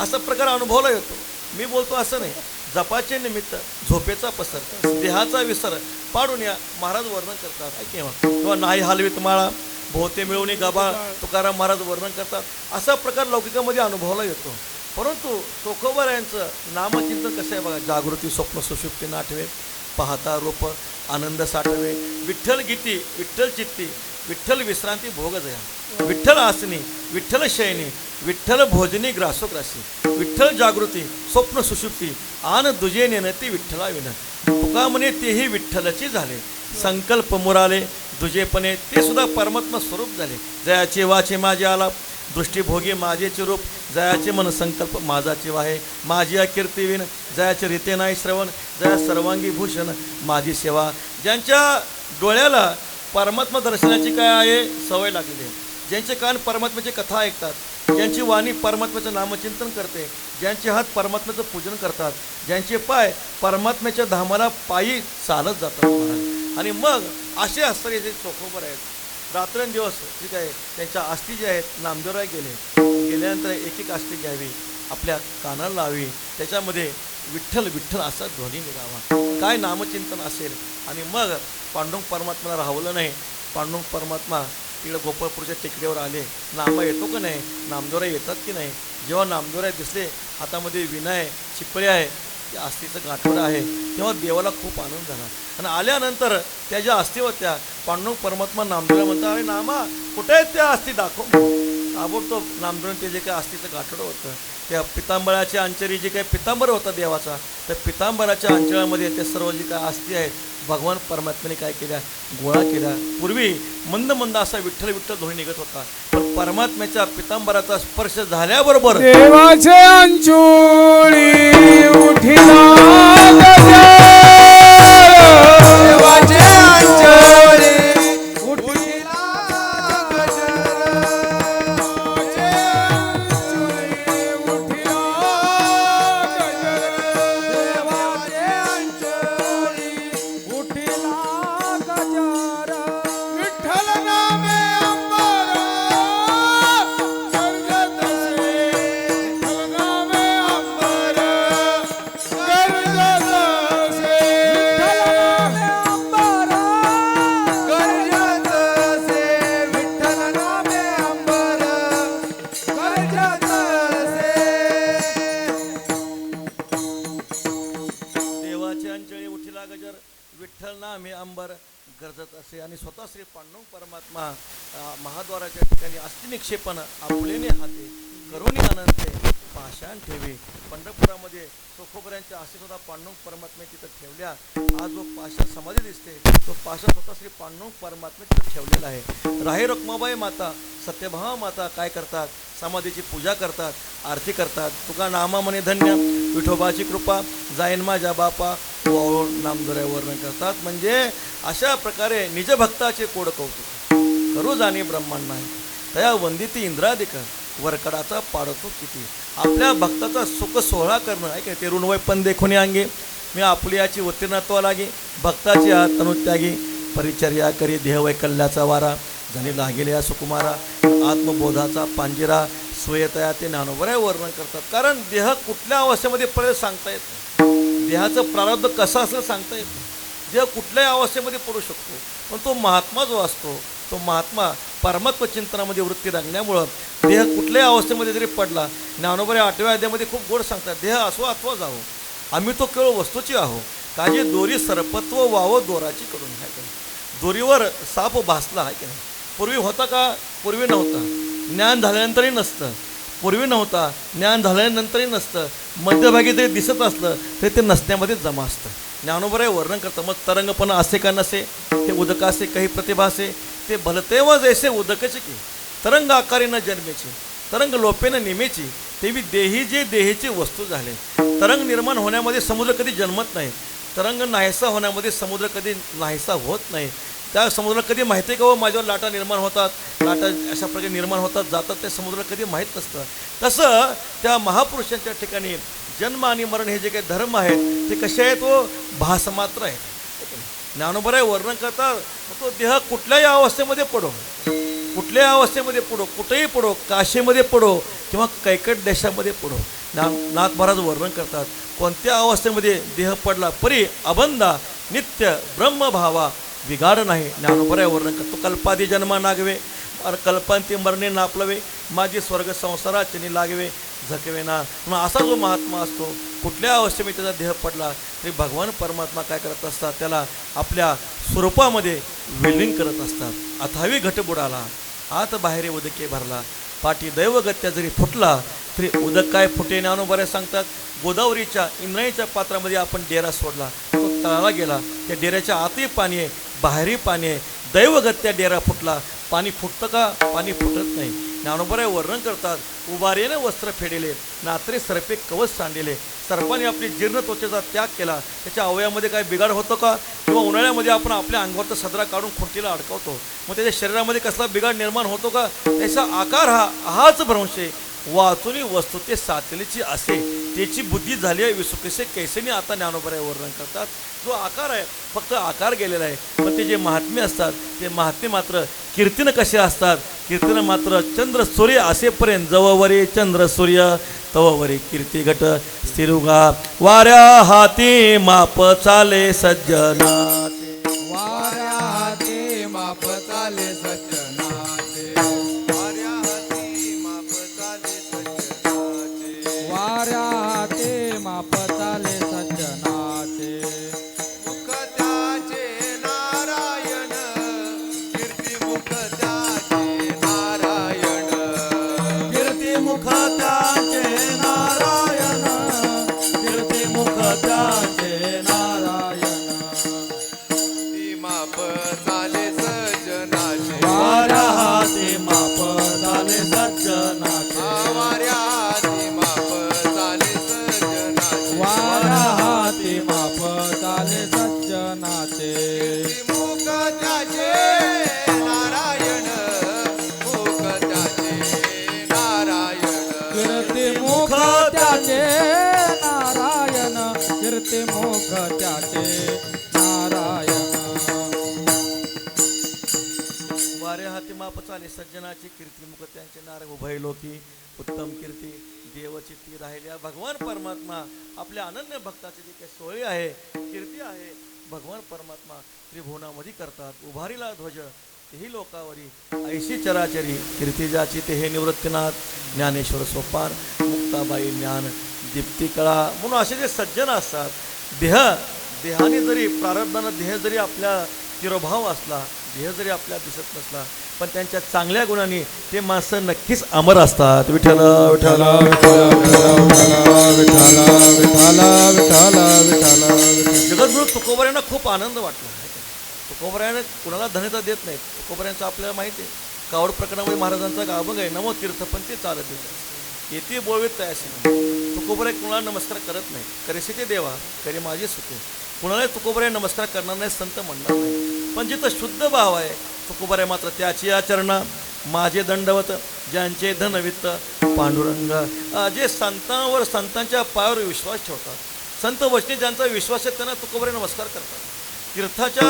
असा प्रकार अनुभवला येतो. मी बोलतो असं नाही. जपाचे निमित्त झोपेचा पसर, देहाचा विसर पाडून या महाराज वर्णन करतात. किंवा नाही हलवीत माळा भोवते मिळवणी गबाळ तुकाराम महाराज वर्णन करतात. असा प्रकार लौकिकामध्ये अनुभवला येतो. परंतु चोखोबऱ्यांचं नामचिंतन कसं आहे बघा. जागृती स्वप्न सुषुप्ती नाठवे, पाहता रूप आनंद साठवे, विठ्ठल गीती विठ्ठल चित्ती, विठ्ठल विश्रांती भोग जया, विठ्ठल आसनी विठ्ठल शयनी, विठ्ठल भोजनी ग्रासोग्रासी, विठ्ठल जागृती स्वप्न सुषुप्ती आन दुजे नेनती विठ्ठला विन. तुका म्हणे तेही विठ्ठलची झाले, संकल्प मुराले दुजेपणे ते सुद्धा परमात्मा स्वरूप झाले. जयाचे वाचे माझे आलाप, दृष्टीभोगी माझेचे रूप, जयाचे मन संकल्प माझाचे वाहे, माझी कीर्ती विन, जयाचे रीते नाही श्रवण, जया सर्वांगी भूषण माझी सेवा. ज्यांच्या डोळ्याला परमात्मा दर्शनाची काय आहे सवय लागलेली आहे, ज्यांचे कान परमात्म्याची कथा ऐकतात, ज्यांची वाणी परमात्म्याचं नामचिंतन करते, ज्यांचे हात परमात्म्याचं पूजन करतात, ज्यांचे पाय परमात्म्याच्या धामाला पायी चालत जातात. आणि मग असे असणारे जे चोखोबर आहेत, रात्रंदिवस ठीक आहे त्यांच्या अस्थी जे आहेत नामदेवराय गेल्यानंतर एक एक अस्थी घ्यावी, आपल्या कानाला लावी, त्याच्यामध्ये विठ्ठल विठ्ठल असा ध्वनी निघावा, काय नामचिंतन असेल. आणि मग पांडुरंग परमात्म्याला राहवलं नाही. पांडुरंग परमात्मा तिकडे गोपाळपूरच्या टेकडीवर आले. नामा येतो का नाही, नामदेवराय येतात की नाही. जेव्हा नामदेवराय दिसले, हातामध्ये विणा आहे, चिपळे आहे, त्या अस्थीचं गाठोडं आहे, तेव्हा देवाला खूप आनंद झाला. आणि आल्यानंतर त्या ज्या अस्थी होत्या, पांडुरंग परमात्मा नामदेवला म्हणतात, अरे नामा कुठे आहेत त्या अस्थी दाखव. ताबडतोब नामदेवाने ते जे काही अस्थीचं गाठोडं होतं, त्या पितांबराच्या अंचरी जे काही पितांबर होता देवाचा, त्या पितांबराच्या अंचळामध्ये त्या सर्व जे काय अस्थी आहेत भगवान परमात्म्याने काय केल्या, गोळा केल्या. पूर्वी मंद मंद असा विठ्ठल विठ्ठल ध्वनी निघत होता, पण परमात्म्याच्या पितांबराचा स्पर्श झाल्याबरोबर देवाचे अंचोळी उठिला गजर, देवाचे अंचोळी उठिला गजर, देवाचे अंचोळी उठिला गजर, देवाचे अंचोळी उठिला गजर, विठ्ठल नामे अंबर गरजत असे, विठ्ठल नामे अंबर गरजत असे, विठ्ठल नामे अंबर गरजत असे, देवाचे अंचळी उठिला गजर, विठ्ठल नामे अंबर गरजत असे. आणि स्वतः श्री पांडुरंग परमात्मा महाद्वाराच्या ठिकाणी अस्थि निक्षेपण आपुलेने हाते करुणी अनंते पाषाण ठेवी. पंढरपुरामध्ये तुकोबऱ्यांच्या असे सुद्धा पांडुरंग परमात्मे तिथं ठेवल्या. आज जो पाषाण समाधी दिसते तो पाषाण स्वतः श्री पांडुरंग परमात्मे तिथं ठेवलेला आहे. राही रखमाबाई माता, सत्यभामा माता काय करतात? समाधीची पूजा करतात, आरती करतात. तुका नामा म्हणे धन्य, विठोबाची कृपा जाईन माझ्या बापा, वाळून नामदुराय वर्णन करतात. म्हणजे अशा प्रकारे निजभक्ताचे कोड कौतुक करू जाणे ब्रह्मांड नाही, तया वंदिती इंद्रादिक वरकडाचा पाडतो किती. आपल्या भक्ताचा सुख सोहळा करणं ऐक ते ऋणवय पण देखून अंगे मी आपुलियाची उत्तीर्णत्वा लागे, भक्ताची तनुत्यागी परिचर्या करी देह वैकल्याचा वारा, जणी लागेल या सुकुमारा आत्मबोधाचा पांजिरा स्वयतया ते ज्ञानोबराय वर्णन करतात. कारण देह कुठल्या अवस्थेमध्ये पडेल सांगता येत नाही, देहाचं प्रारब्ध कसं असलं सांगता येत नाही. देह कुठल्याही अवस्थेमध्ये पडू शकतो, पण तो महात्मा जो असतो तो महात्मा परमात्म चिंतनामध्ये वृत्ती लागल्यामुळं देह कुठल्याही अवस्थेमध्ये जरी पडला, ज्ञानोबराय 8व्या अध्यायामध्ये खूप गोड सांगतात, देह असो अथवा जावो आम्ही तो केवळ वस्तूची आहो, काजे दोरी सरपत्व वावं दोराची कडून. आहे का नाही? दोरीवर साप भासला आहे की नाही? पूर्वी होता का? पूर्वी नव्हता. ज्ञान झाल्यानंतरही नसतं, पूर्वी नव्हता, ज्ञान झाल्यानंतरही नसतं, मध्यभागी जरी दिसत असलं तरी ते नसण्यामध्ये जमा असतं. ज्ञानोबराय वर्णन करतं. मग तरंगपणा असे का नसे, ते उदकासे काही प्रतिभासे, ते भलतेव जैसे उदकचे की तरंग आकारी न जन्मेची, तरंग लोपेन निमेची, तेवी देही जे देहेची वस्तू झाले. तरंग निर्माण होण्यामध्ये समुद्र कधी जन्मत नाही, तरंग नाहीसा होण्यामध्ये समुद्र कधी नाहीसा होत नाही. त्या समुद्राला कधी माहिती आहे का हो माझ्यावर लाटा निर्माण होतात, लाटा अशा प्रकारे निर्माण होतात जातात, ते समुद्राला कधी माहीत नसतं. तसं त्या महापुरुषांच्या ठिकाणी जन्म आणि मरण हे जे काही धर्म आहेत ते कसे आहेत? तो भासमात्र आहेत. ज्ञानोबराय वर्णन करतात, तो देह कुठल्याही अवस्थेमध्ये पडो, कुठल्याही अवस्थेमध्ये पडो, कुठेही पडो, काशीमध्ये पडो किंवा कैकट देशामध्ये पडो. नाथ महाराज वर्णन करतात, कोणत्या अवस्थेमध्ये देह पडला परी अबंधा नित्य ब्रह्मभावा बिगाड नाही. ज्ञानोबराय वर्णन करतो. कल्पादी जन्मा नागवे कल्पांती मरणे नापलवे, माझी स्वर्ग संसाराचनी लागवे झकवे ना. म्हणून असा जो महात्मा असतो कुठल्या अवस्थेमध्ये त्याचा देह पडला तरी भगवान परमात्मा काय करत असतात? त्याला आपल्या स्वरूपामध्ये विलीन करत असतात. अथावी घट बुडाला आत बाहेर उदके भरला, पाठी दैवगत्या जरी फुटला तरी उदक काय फुटे. ज्ञानोबराय सांगतात, गोदावरीच्या इंद्रायणीच्या पात्रामध्ये आपण डेरा सोडला, तो तळाला गेला, त्या डेऱ्याच्या आतही पाणी आहे, बाहेरही पाणी आहे. दैवगत्या डेरा फुटला, पाणी फुटतं का? पाणी फुटत नाही. ज्ञानोबराय वर्णन करतात, उभारेने वस्त्र फेडेले, नात्रे सर्पे कवच सांडिले. सर्पाने आपली जीर्ण त्वचेचा त्याग केला, त्याच्या अवयामध्ये काय बिघाड होतो का? किंवा उन्हाळ्यामध्ये आपण आपल्या अंगावरचा सदरा काढून खुंटीला अडकवतो, मग त्याच्या शरीरामध्ये कसला बिघाड निर्माण होतो का? त्याचा आकार हाच भ्रंशे वाचुनी वस्तू ते सातलीची असे, त्याची बुद्धी झाली आहे विसुकेसे कैसेने. आता ज्ञानोबराय वर्णन करतात, जो आकार आहे फक्त आकार गेलेला आहे, पण ते जे महात्मे असतात ते महात्मे मात्र कीर्तीनं कसे असतात? कीर्तीनं मात्र चंद्र सूर्य असेपर्यंत जववरी चंद्र सूर्य तववरी कीर्ती घट स्थिरुगा. वाऱ्या हाती माप चाले सज्जनाचे, वाऱ्या हाती माप चाले सज्जनाचे, वाऱ्या हाती माप चाले सज्जनाचे, वाऱ्या हाती माप चाले सज्जनाचे. मुख त्याचे नारायण, कीर्ती मुख त्याचे नारायण, कीर्ती मुख त्याचे नारायण, कीर्ती मुख त्याचे नारायण. ती माप चाले सज्जनाचे, वाऱ्या हाती माप झाले सज्जनाचे, वाऱ्या हाती माप चाले सज्जनाचे, वाऱ्या हाती माप चाले सज्जनाचे. कीर्ती मुख त्याचे नारायण, मुख त्याचे नारायण, कीर्ती मुख त्याचे नारायण, कीर्ती मुख त्याचे नारायण. वाऱ्या हाती माप चाले सज्जनाची, कीर्ती मुख त्यांचे नार उभय लोकी उत्तम कीर्ती देवचित्ती राहिल्या. भगवान परमात्मा आपल्या अनन्य भक्ताचे जे काही सोहळे आहे, कीर्ती आहे, भगवान परमात्मा त्रिभुवनामध्ये करतात. उभारीला ध्वज तेही लोकावरी, ऐशी चराचरी कीर्ती ज्याची ते हे निवृत्तीनाथ, ज्ञानेश्वर सोपान मुक्ताबाई ज्ञान दीप्ती कळा. म्हणून असे जे सज्जन असतात, देहाने जरी प्रारब्धानं देह जरी आपल्या तिरोभाव असला, देह जरी आपल्या दिसत नसला पण त्यांच्या चांगल्या गुणांनी ते माणसं नक्कीच अमर असतात. विठ्ठल विठ्ठल जगद्गुरु तुकोबऱ्यांना खूप आनंद वाटला. तुकोबऱ्यानं कुणाला धन्यता देत नाहीत. तुकोबऱ्यांचं आपल्याला माहिती आहे, कावड प्रकरणामध्ये महाराजांचा गाभंग आहे, नमो तीर्थ पण ते चालत देतात. येते बोलवेत तयासी तुकोबरे कुणाला नमस्कार करत नाही. करेसे ते देवा करे माझे सुखे. कुणाला तुकोबरे नमस्कार करणार नाही, संत म्हणणार नाही. पण जिथं शुद्ध भाव आहे तुकोबरे मात्र त्याची आचरणा माझे दंडवत ज्यांचे धनवित्त पांडुरंग. जे संतांवर संतांच्या पायावर विश्वास ठेवतात, संत वचनी ज्यांचा विश्वास आहे त्यांना तुकोबरे नमस्कार करतात. तीर्थाच्या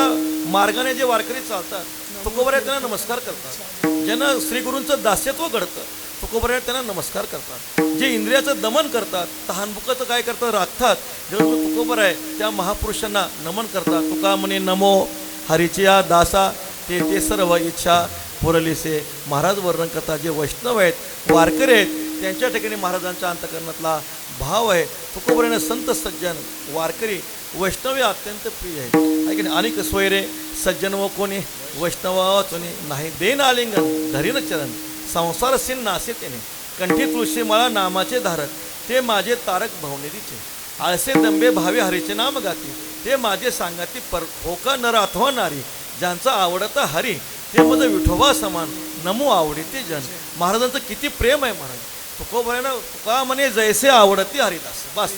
मार्गाने जे वारकरी चालतात तुकोबरे त्यांना नमस्कार करतात. ज्यांना श्रीगुरूंचं दास्यत्व घडतं तुकोबरे त्यांना नमस्कार करतात. जे इंद्रियाचं दमन करतात, तहानभुकाचं काय करतात, राखतात, जेव्हा तुकोबर आहे त्या महापुरुषांना नमन करतात. तुका म्हणे नमो हरीचिया दासा ते ते सर्व इच्छा पुरलीसे. महाराज वर्णन करतात. जे वैष्णव आहेत, वारकरी आहेत, त्यांच्या ठिकाणी महाराजांच्या अंतकरणातला भाव आहे. तुकोबऱ्याने संत सज्जन वारकरी वैष्णवी अत्यंत प्रिय आहे की नाही. अनेक सोयरे सज्जन व कोणी वैष्णव चुनी नाही देन आलिंगन धरीन चरण संसार सिन नासे तेने कंठी तुळशी मला नामाचे धारक ते माझे तारक भवनेरीचे. आळसे दंबे भावे हरीचे नाम गाती ते माझे सांगाती पर होका नर अथवा नारी. ज्यांचा आवडता हरी ते मज विठोबा समान नमो आवडीते जन. महाराजांचं किती प्रेम आहे महाराज. तुकोबऱ्यानं तुका म्हणे जैसे आवडती हरिदास, बस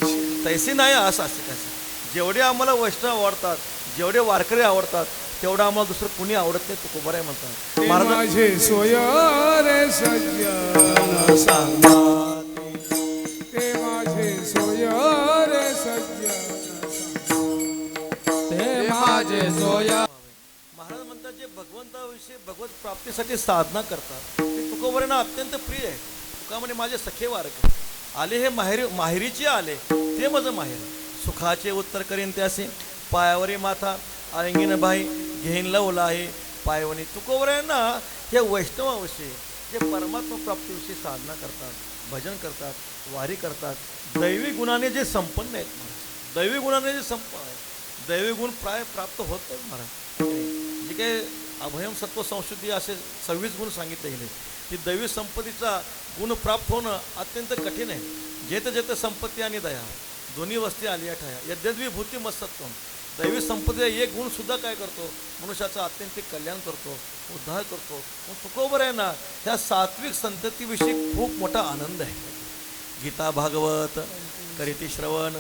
तैसे नाही असं असते त्याचं. जेवढे आम्हाला वैष्णव आवडतात, जेवढे वारकरी आवडतात, तेवढं आम्हाला दुसरं कुणी आवडत नाही. तुकोबऱ्या म्हणतात महाराज माझे सोय रे सज्जन सांगाती, ते माझे सोय रे सज्जन ते माझे सोया. महाराज म्हणतात जे भगवंताविषयी भगवत प्राप्तीसाठी साधना करतात ते तुकोबऱ्यांना अत्यंत प्रिय आहे. तुका म्हणे माझे सखे वारकरी आले हे माहेरीचे आले ते माझं माहेर. सुखाचे उत्तर करीन त्यासे पायावरी माथा आलिंगीन बाई घेईन लवला आहे पायवणी. तुकोबऱ्यांना हे वैष्णवाविषयी जे परमात्मा प्राप्तीविषयी साधना करतात, भजन करतात, वारी करतात, दैवी गुणाने जे संपन्न आहेत महाराज, दैवी गुणाने जे संपन्न आहेत, दैवी गुण प्राय प्राप्त होत नाहीत महाराज. जे काही अभयम सत्व संशुद्धी असे 26 गुण सांगितले गेले, की दैवी संपत्तीचा गुण प्राप्त होणं अत्यंत कठीण आहे. जेत जेत संपत्ती आणि दया दोन्ही वस्ती आली ठाया यद्यद्वी भूती मत्सत्व. दैवी संपत्तीचा एक गुण सुद्धा काय करतो, मनुष्याचं अत्यंत कल्याण करतो, उद्धार करतो. मग तुकोबर आहे ना, ह्या सात्विक संततीविषयी खूप मोठा आनंद आहे. गीता भागवत करीती श्रवण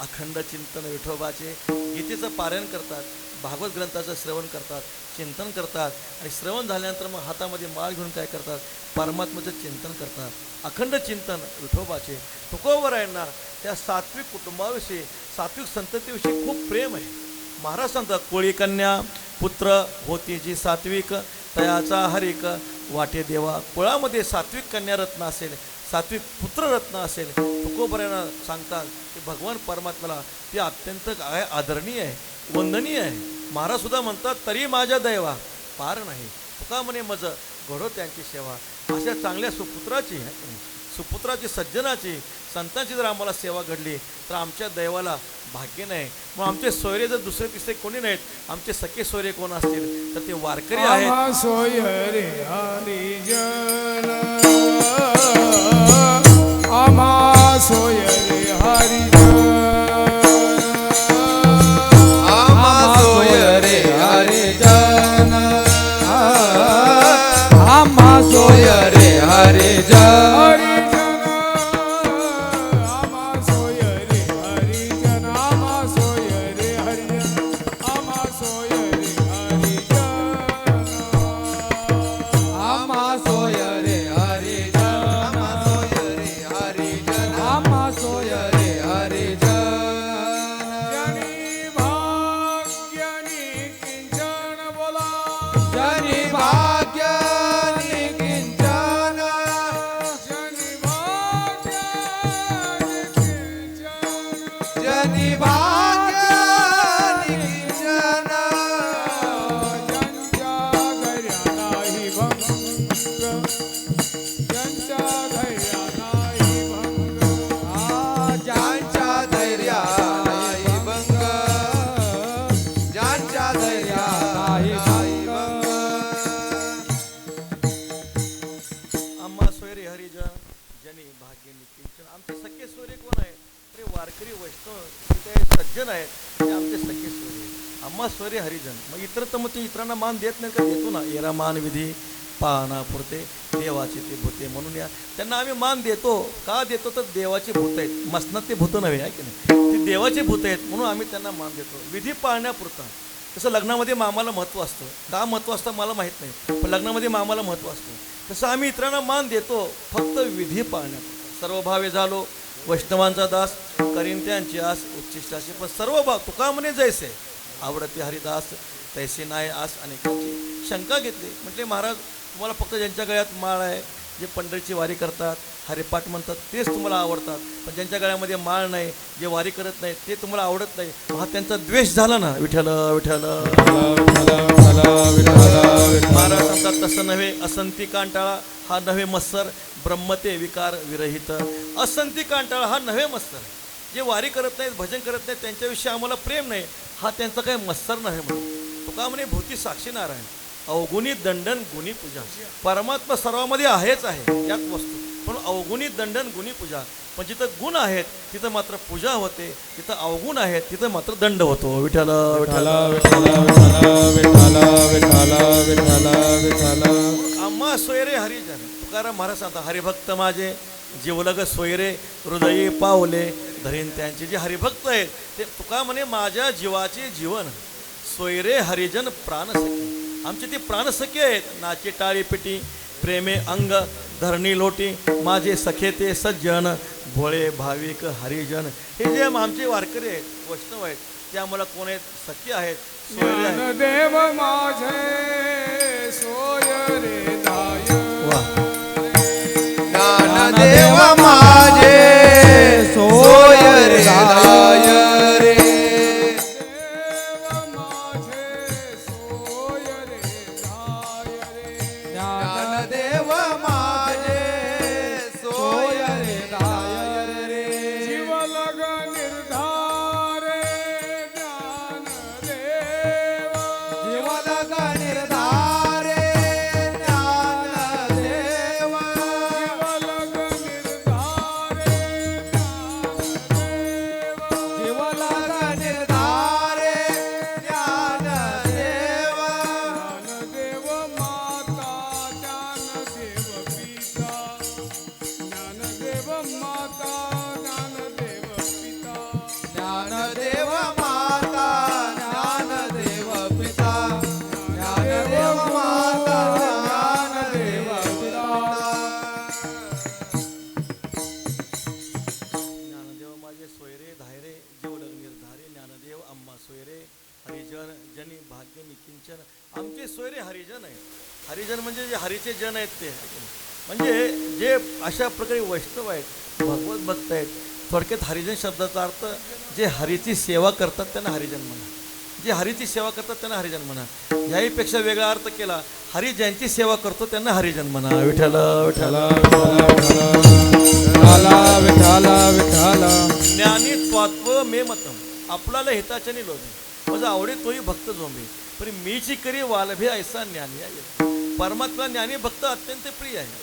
अखंड चिंतन विठोबाचे गीतेचं पारायण करतात, भागवत ग्रंथाचं श्रवण करतात, चिंतन करतात आणि श्रवण झाल्यानंतर मग हातामध्ये माळ घेऊन काय करतात, परमात्म्याचं चिंतन करतात. अखंड चिंतन विठोबाचे. तुकोबर आहे ना, त्या सात्विक कुटुंबाविषयी सात्विक संततीविषयी खूप प्रेम आहे. महाराज सांगतात कोळी कन्या पुत्र होती जी सात्विक तयाचा हरिक वाटे देवा. कुळामध्ये सात्विक कन्या रत्न असेल, सात्विक पुत्ररत्न असेल, तुकोबऱ्यांना सांगतात की भगवान परमात्म्याला ते अत्यंत काय आदरणीय आहे, वंदनीय आहे. महाराज सुद्धा म्हणतात तरी माझ्या दैवा पार नाही. तुका म्हणे मज घडो त्यांची सेवा. अशा चांगल्या सुपुत्राची सज्जनाची संतांची जर आम्हाला सेवा घडली तर आमच्या दैवाला भाग्य नाही. मग आमचे सोयरे जर दुसरे तिसरे कोणी नाहीत, आमचे सखे सोयरे कोण असतील तर ते वारकरी आहेत. सोय रे हरिजन आम्हा सोय रे हरिजन आम्हा सोय रे हरिजन आम्हा सोय रे हरिजन आम्हा सोय रे हरिजन वारकरी वैष्णव ते सज्जन आहेत ते आमचे सखे सोयरे आम्हा सोयरे हरिजन. मग इतर तर मग ते इतरांना मान देत नाही का? देतो ना. येरा मान विधी पाहना पुरते देवाचे ते भूते म्हणून या त्यांना आम्ही मान देतो. का देतो? तर देवाचे भूत आहेत. मसनात ते भूत नव्हे आहे की नाही, ते देवाचे भूत आहेत म्हणून आम्ही त्यांना मान देतो विधी पाळण्यापुरता. तसं लग्नामध्ये मामाला महत्त्व असतं. का महत्त्व असतं मला माहीत नाही, पण लग्नामध्ये मामाला महत्त्व असतं. तसं आम्ही इतरांना मान देतो फक्त विधी पाळण्यापुरता. सर्व भावे झालो वैष्णवांचा दास करीन त्यांची आस उच्चिष्टाशी. पण सर्व भाव तुका म्हणे जैसे आवडते हरिदास तैसे नाही आस. अनेकांची शंका घेतली. म्हटले महाराज तुम्हाला फक्त ज्यांच्या गळ्यात माळ आहे, जे पंढरीची वारी करतात, हरिपाठ म्हणतात, तेच तुम्हाला आवडतात. पण ज्यांच्या गळ्यामध्ये माळ नाही, जे वारी करत नाही, ते तुम्हाला आवडत नाही. हा त्यांचा द्वेष झाला ना. विठ्ठल विठ्ठल. महाराज म्हणतात तसं नव्हे. असंती कांटाळा हा नव्हे मत्सर ब्रह्मते विकार विरहित. असंती कांटाळा हा नव्हे मत्सर. जे वारी करत नाहीत, भजन करत नाहीत, त्यांच्याविषयी आम्हाला प्रेम नाही, हा त्यांचा काही मत्सर नाही म्हणे. तुका म्हणे भूती साक्षी नारायण अवगुणी दंडन गुणी पूजा. परमात्मा सर्वामध्ये आहेच आहे यात वस्तू, पण अवगुणी दंडन गुणी पूजा. पण जिथं गुण आहेत तिथं मात्र पूजा होते, जिथं अवगुण आहेत तिथं मात्र दंड होतो. विठ्ठल विठ्ठल. आम्हा सोयरे हरिजन. तुकाराम महाराज सांगता हरिभक्त माझे जीवलग सोयरे हृदयी पावले धरीन त्यांचे. जे हरिभक्त आहेत ते तुका म्हणे माझ्या जीवाचे जीवन. सोयरे हरिजन प्राणसखी. आमचे ते प्राणसखी आहेत. नाचे टाळी पिटी प्रेमे अंग धरणी लोटी माझे सखे ते सज्जन भोळे भाविक हरिजन. हे जे आमचे वारकरी आहेत, वैष्णव आहेत, ते आम्हाला कोण आहेत? सखी आहेत, सोयरे आहेत. देव माझे सोयरे दाय. ज्ञानदेव माझे सोयरे दाय रे. देव माझे सोयरे दाय रे. ज्ञानदेव माझे सोयरे दाय रे. जीवलग निर्धारे ज्ञानदेव. जीवलग निर्धारे ज्ञानदेव. जीवलग निर्धारे ज्ञानदेव. जीवलग निर्धारे ज्ञानदेव. ज्ञानदेव माता ज्ञानदेव पिता. ज्ञानदेव माता ज्ञानदेव पिता. ज्ञानदेव माता ज्ञानदेव पिता. ज्ञानदेव माता ज्ञानदेव पिता. ज्ञानदेव माझे सोयरे धायरे जीवलग निर्धारे ज्ञानदेव आम्हा सोयरे हरिजन जनी भाग्य निकिंचन. आमचे सोयरे हरिजन आहेत. हरिजन म्हणजे जे हरीचे जन आहेत ते. म्हणजे जे अशा प्रकारे वैष्णव आहेत, भगवत भक्त आहेत. थोडक्यात हरिजन शब्दाचा अर्थ जे हरीची सेवा करतात त्यांना हरिजन म्हणा. जे हरीची सेवा करतात त्यांना हरिजन म्हणा. याहीपेक्षा वेगळा अर्थ केला, हरी ज्यांची सेवा करतो त्यांना हरिजन म्हणा. विठ्ठल विठ्ठल. ज्ञानी त्वात्व मे मतम. आपल्याला हिताच्याने लोभे माझा आवडे तोही भक्त झोंबे. पण मीची करी वालभे ऐसा ज्ञानी आहे. परमात्मा ज्ञानी भक्त अत्यंत प्रिय आहे.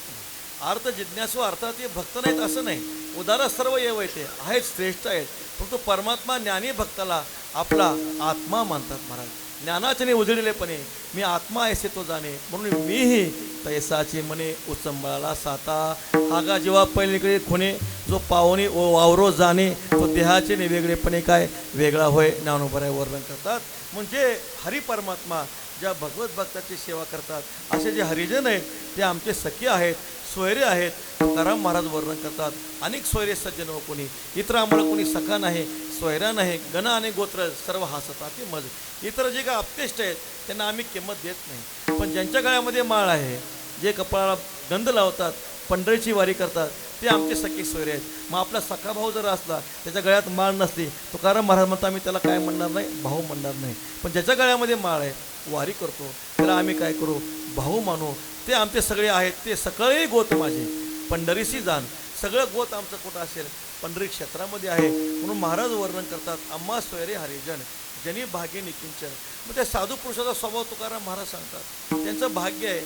अर्थ जिज्ञासू अर्थात हे भक्त नाहीत असं नाही. उदार सर्व येवैते आहेत, श्रेष्ठ आहेत. फक्त परमात्मा ज्ञानी भक्ताला आपला आत्मा मानतात महाराज. ज्ञानाच्याने उजळलेपणे मी आत्मा ऐसे तो जाणे म्हणून मीही तैसाची मने उचंबळाला साता. हागा जेव्हा पहिलीकडे खुणे जो पावनी वावरो जाणे तो देहाचे वेगळेपणे काय वेगळा होय. ज्ञानोबराय वर्णन करतात. म्हणजे हरी परमात्मा ज्या भगवत भक्ताची सेवा करतात असे जे हरिजन आहेत ते आमचे सखी आहेत, सोयरे आहेत. तुकाराम महाराज वर्णन करतात अनेक सोयरे सज्जन व कोणी. इतर आम्हाला कोणी सखा नाही, सोयरा नाही. गण आणि गोत्र सर्व हसतात ते मज. इतर जे काय अपतेष्ट आहेत त्यांना आम्ही किंमत देत नाही. पण ज्यांच्या गळ्यामध्ये माळ आहे, जे कपाळाला गंध लावतात, पंढरीची वारी करतात, ते आमचे सखी सोयरे आहेत. मग आपला सखा भाऊ जर असला, त्याच्या गळ्यात माळ नसली, तुकाराम महाराज म्हणता आम्ही त्याला काय म्हणणार नाही, भाऊ म्हणणार नाही. पण ज्याच्या गळ्यामध्ये माळ आहे, वारी करतो, त्याला आम्ही काय करू, भाऊ मानू. ते आमचे सगळे आहेत. ते सगळे गोत माझे पंढरीशी जाण. सगळं गोत आमचं कुठं असेल, पंढरी क्षेत्रामध्ये आहे. म्हणून महाराज वर्णन करतात आम्हा सोयरे हरिजन जनी भाग्य निकिंचन. मग त्या साधू पुरुषाचा स्वभाव तुकाराम महाराज सांगतात. त्यांचं भाग्य आहे.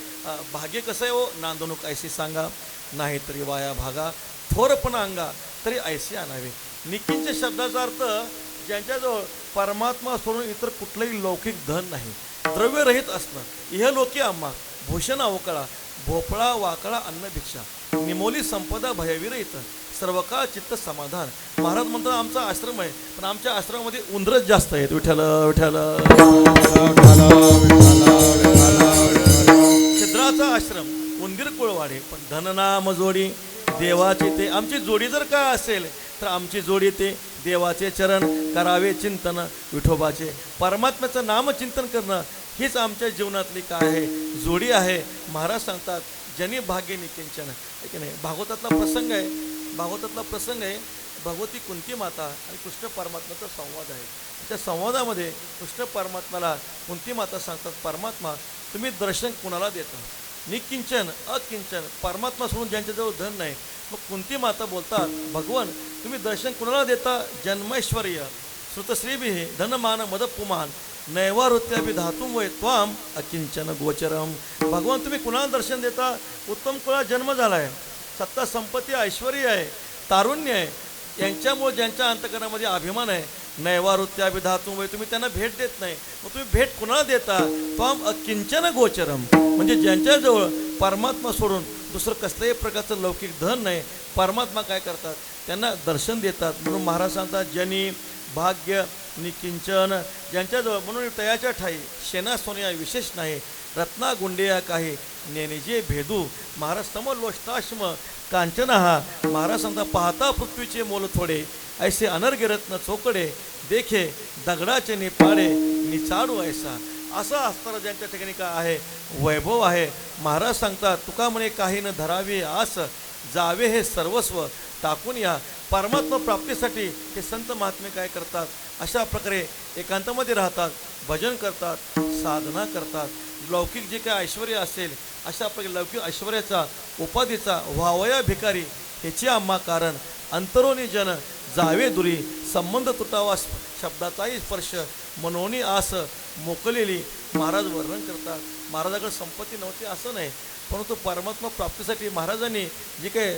भाग्य कसं आहे हो, नांदणूक ऐशी सांगा, नाही तरी वाया भागा, थोरपणा अंगा तरी ऐशी आणावे. निकिंचन शब्दाचा अर्थ ज्यांच्याजवळ परमात्मा सोडून इतर कुठलंही लौकिक धन नाही, द्रव्यरहित असणं, इहलोकी आम्हा भूषण अवकळा, भोपळा वाकळा अन्न भिक्षा, निमोली संपदा भयविरहित, सर्व काळ चित्त समाधान. महाराज म्हणतात आमचा आश्रम आहे, पण आमच्या आश्रमामध्ये उंदरच जास्त आहेत. विठ्ठल विठ्ठल. छिद्राचा आश्रम उंदीर कुळवाडे, पण धननाम जोडी देवाचे ते. आमची जोडी जर का असेल तर आमची जोडी ते देवाचे चरण करावे चिंतन, विठोबाचे परमात्म्याचं नामचिंतन करणं हीच आमच्या जीवनातली काय आहे, जोडी आहे. महाराज सांगतात जनी भाग्य निकिंचन. आहे की नाही. भागवतातला प्रसंग आहे. भगवती कुंती माता आणि कृष्ण परमात्म्याचा संवाद आहे. त्या संवादामध्ये कृष्ण परमात्म्याला कुंती माता सांगतात, परमात्मा तुम्ही दर्शन कुणाला देता, निकिंचन अकिंचन, परमात्मा सोडून ज्यांच्याजवळ धन नाही. मग कुंती माता बोलतात, भगवान तुम्ही दर्शन कुणाला देता, जन्मैश्वर्य श्रुतश्रीभिः धनमान मदपुमान नैवारुत्याभि धातुम वै त्वाम अकिंचन गोचरम. भगवान तुम्ही कुणाला दर्शन देता, उत्तम कुळात जन्म झाला आहे, सत्ता संपत्ती ऐश्वर्य आहे, तारुण्य आहे, यांच्यामुळे ज्यांच्या अंतकरणामध्ये अभिमान आहे, नैवारुत्याभि धातुम वै तुम्ही त्यांना भेट देत नाही. मग तुम्ही भेट कुणाला देता, त्वाम अकिंचन गोचरम. म्हणजे ज्यांच्याजवळ परमात्मा सोडून दुसरं कसल्याही प्रकारचं लौकिक धन नाही, परमात्मा काय करतात, त्यांना दर्शन देतात. म्हणून महाराज सांगतात जनी भाग्य निकिंचन. ज्यांच्याजवळ म्हणून तयाच्या ठाई शेना सोनिया विशेष नाही, रत्ना गुंडिया काही नेनिजे भेदू. महाराज समलोष्टाश्म कांचन हा. महाराज सांगता पाहता पृथ्वीचे मोल थोडे, ऐसे अनर्घ्य रत्न चोकडे, देखे दगडाचे निपाडे निचाडू ऐसा. असं असताना ज्यांच्या ठिकाणी काय आहे, वैभव आहे. महाराज सांगतात तुका म्हणे काही न धरावे आस, जावे हे सर्वस्व टाकून या. परमात्मा प्राप्तीसाठी हे संत महात्मे काय करतात, अशा प्रकारे एकांतामध्ये राहतात, भजन करतात, साधना करतात. लौकिक जे काय ऐश्वर्य असेल अशा प्रकारे लौकिक ऐश्वर्याचा उपाधीचा व्हावया भिकारी ह्याची आम्हा कारण. अंतरोनी जन जावे दुरी, संबंध तुटावा शब्दाचाही स्पर्श, मनोनी आस मोकलेली. महाराज वर्णन करतात महाराजाकडे संपत्ती नव्हती असं नाही, परंतु परमात्मा प्राप्तीसाठी महाराजांनी जे काही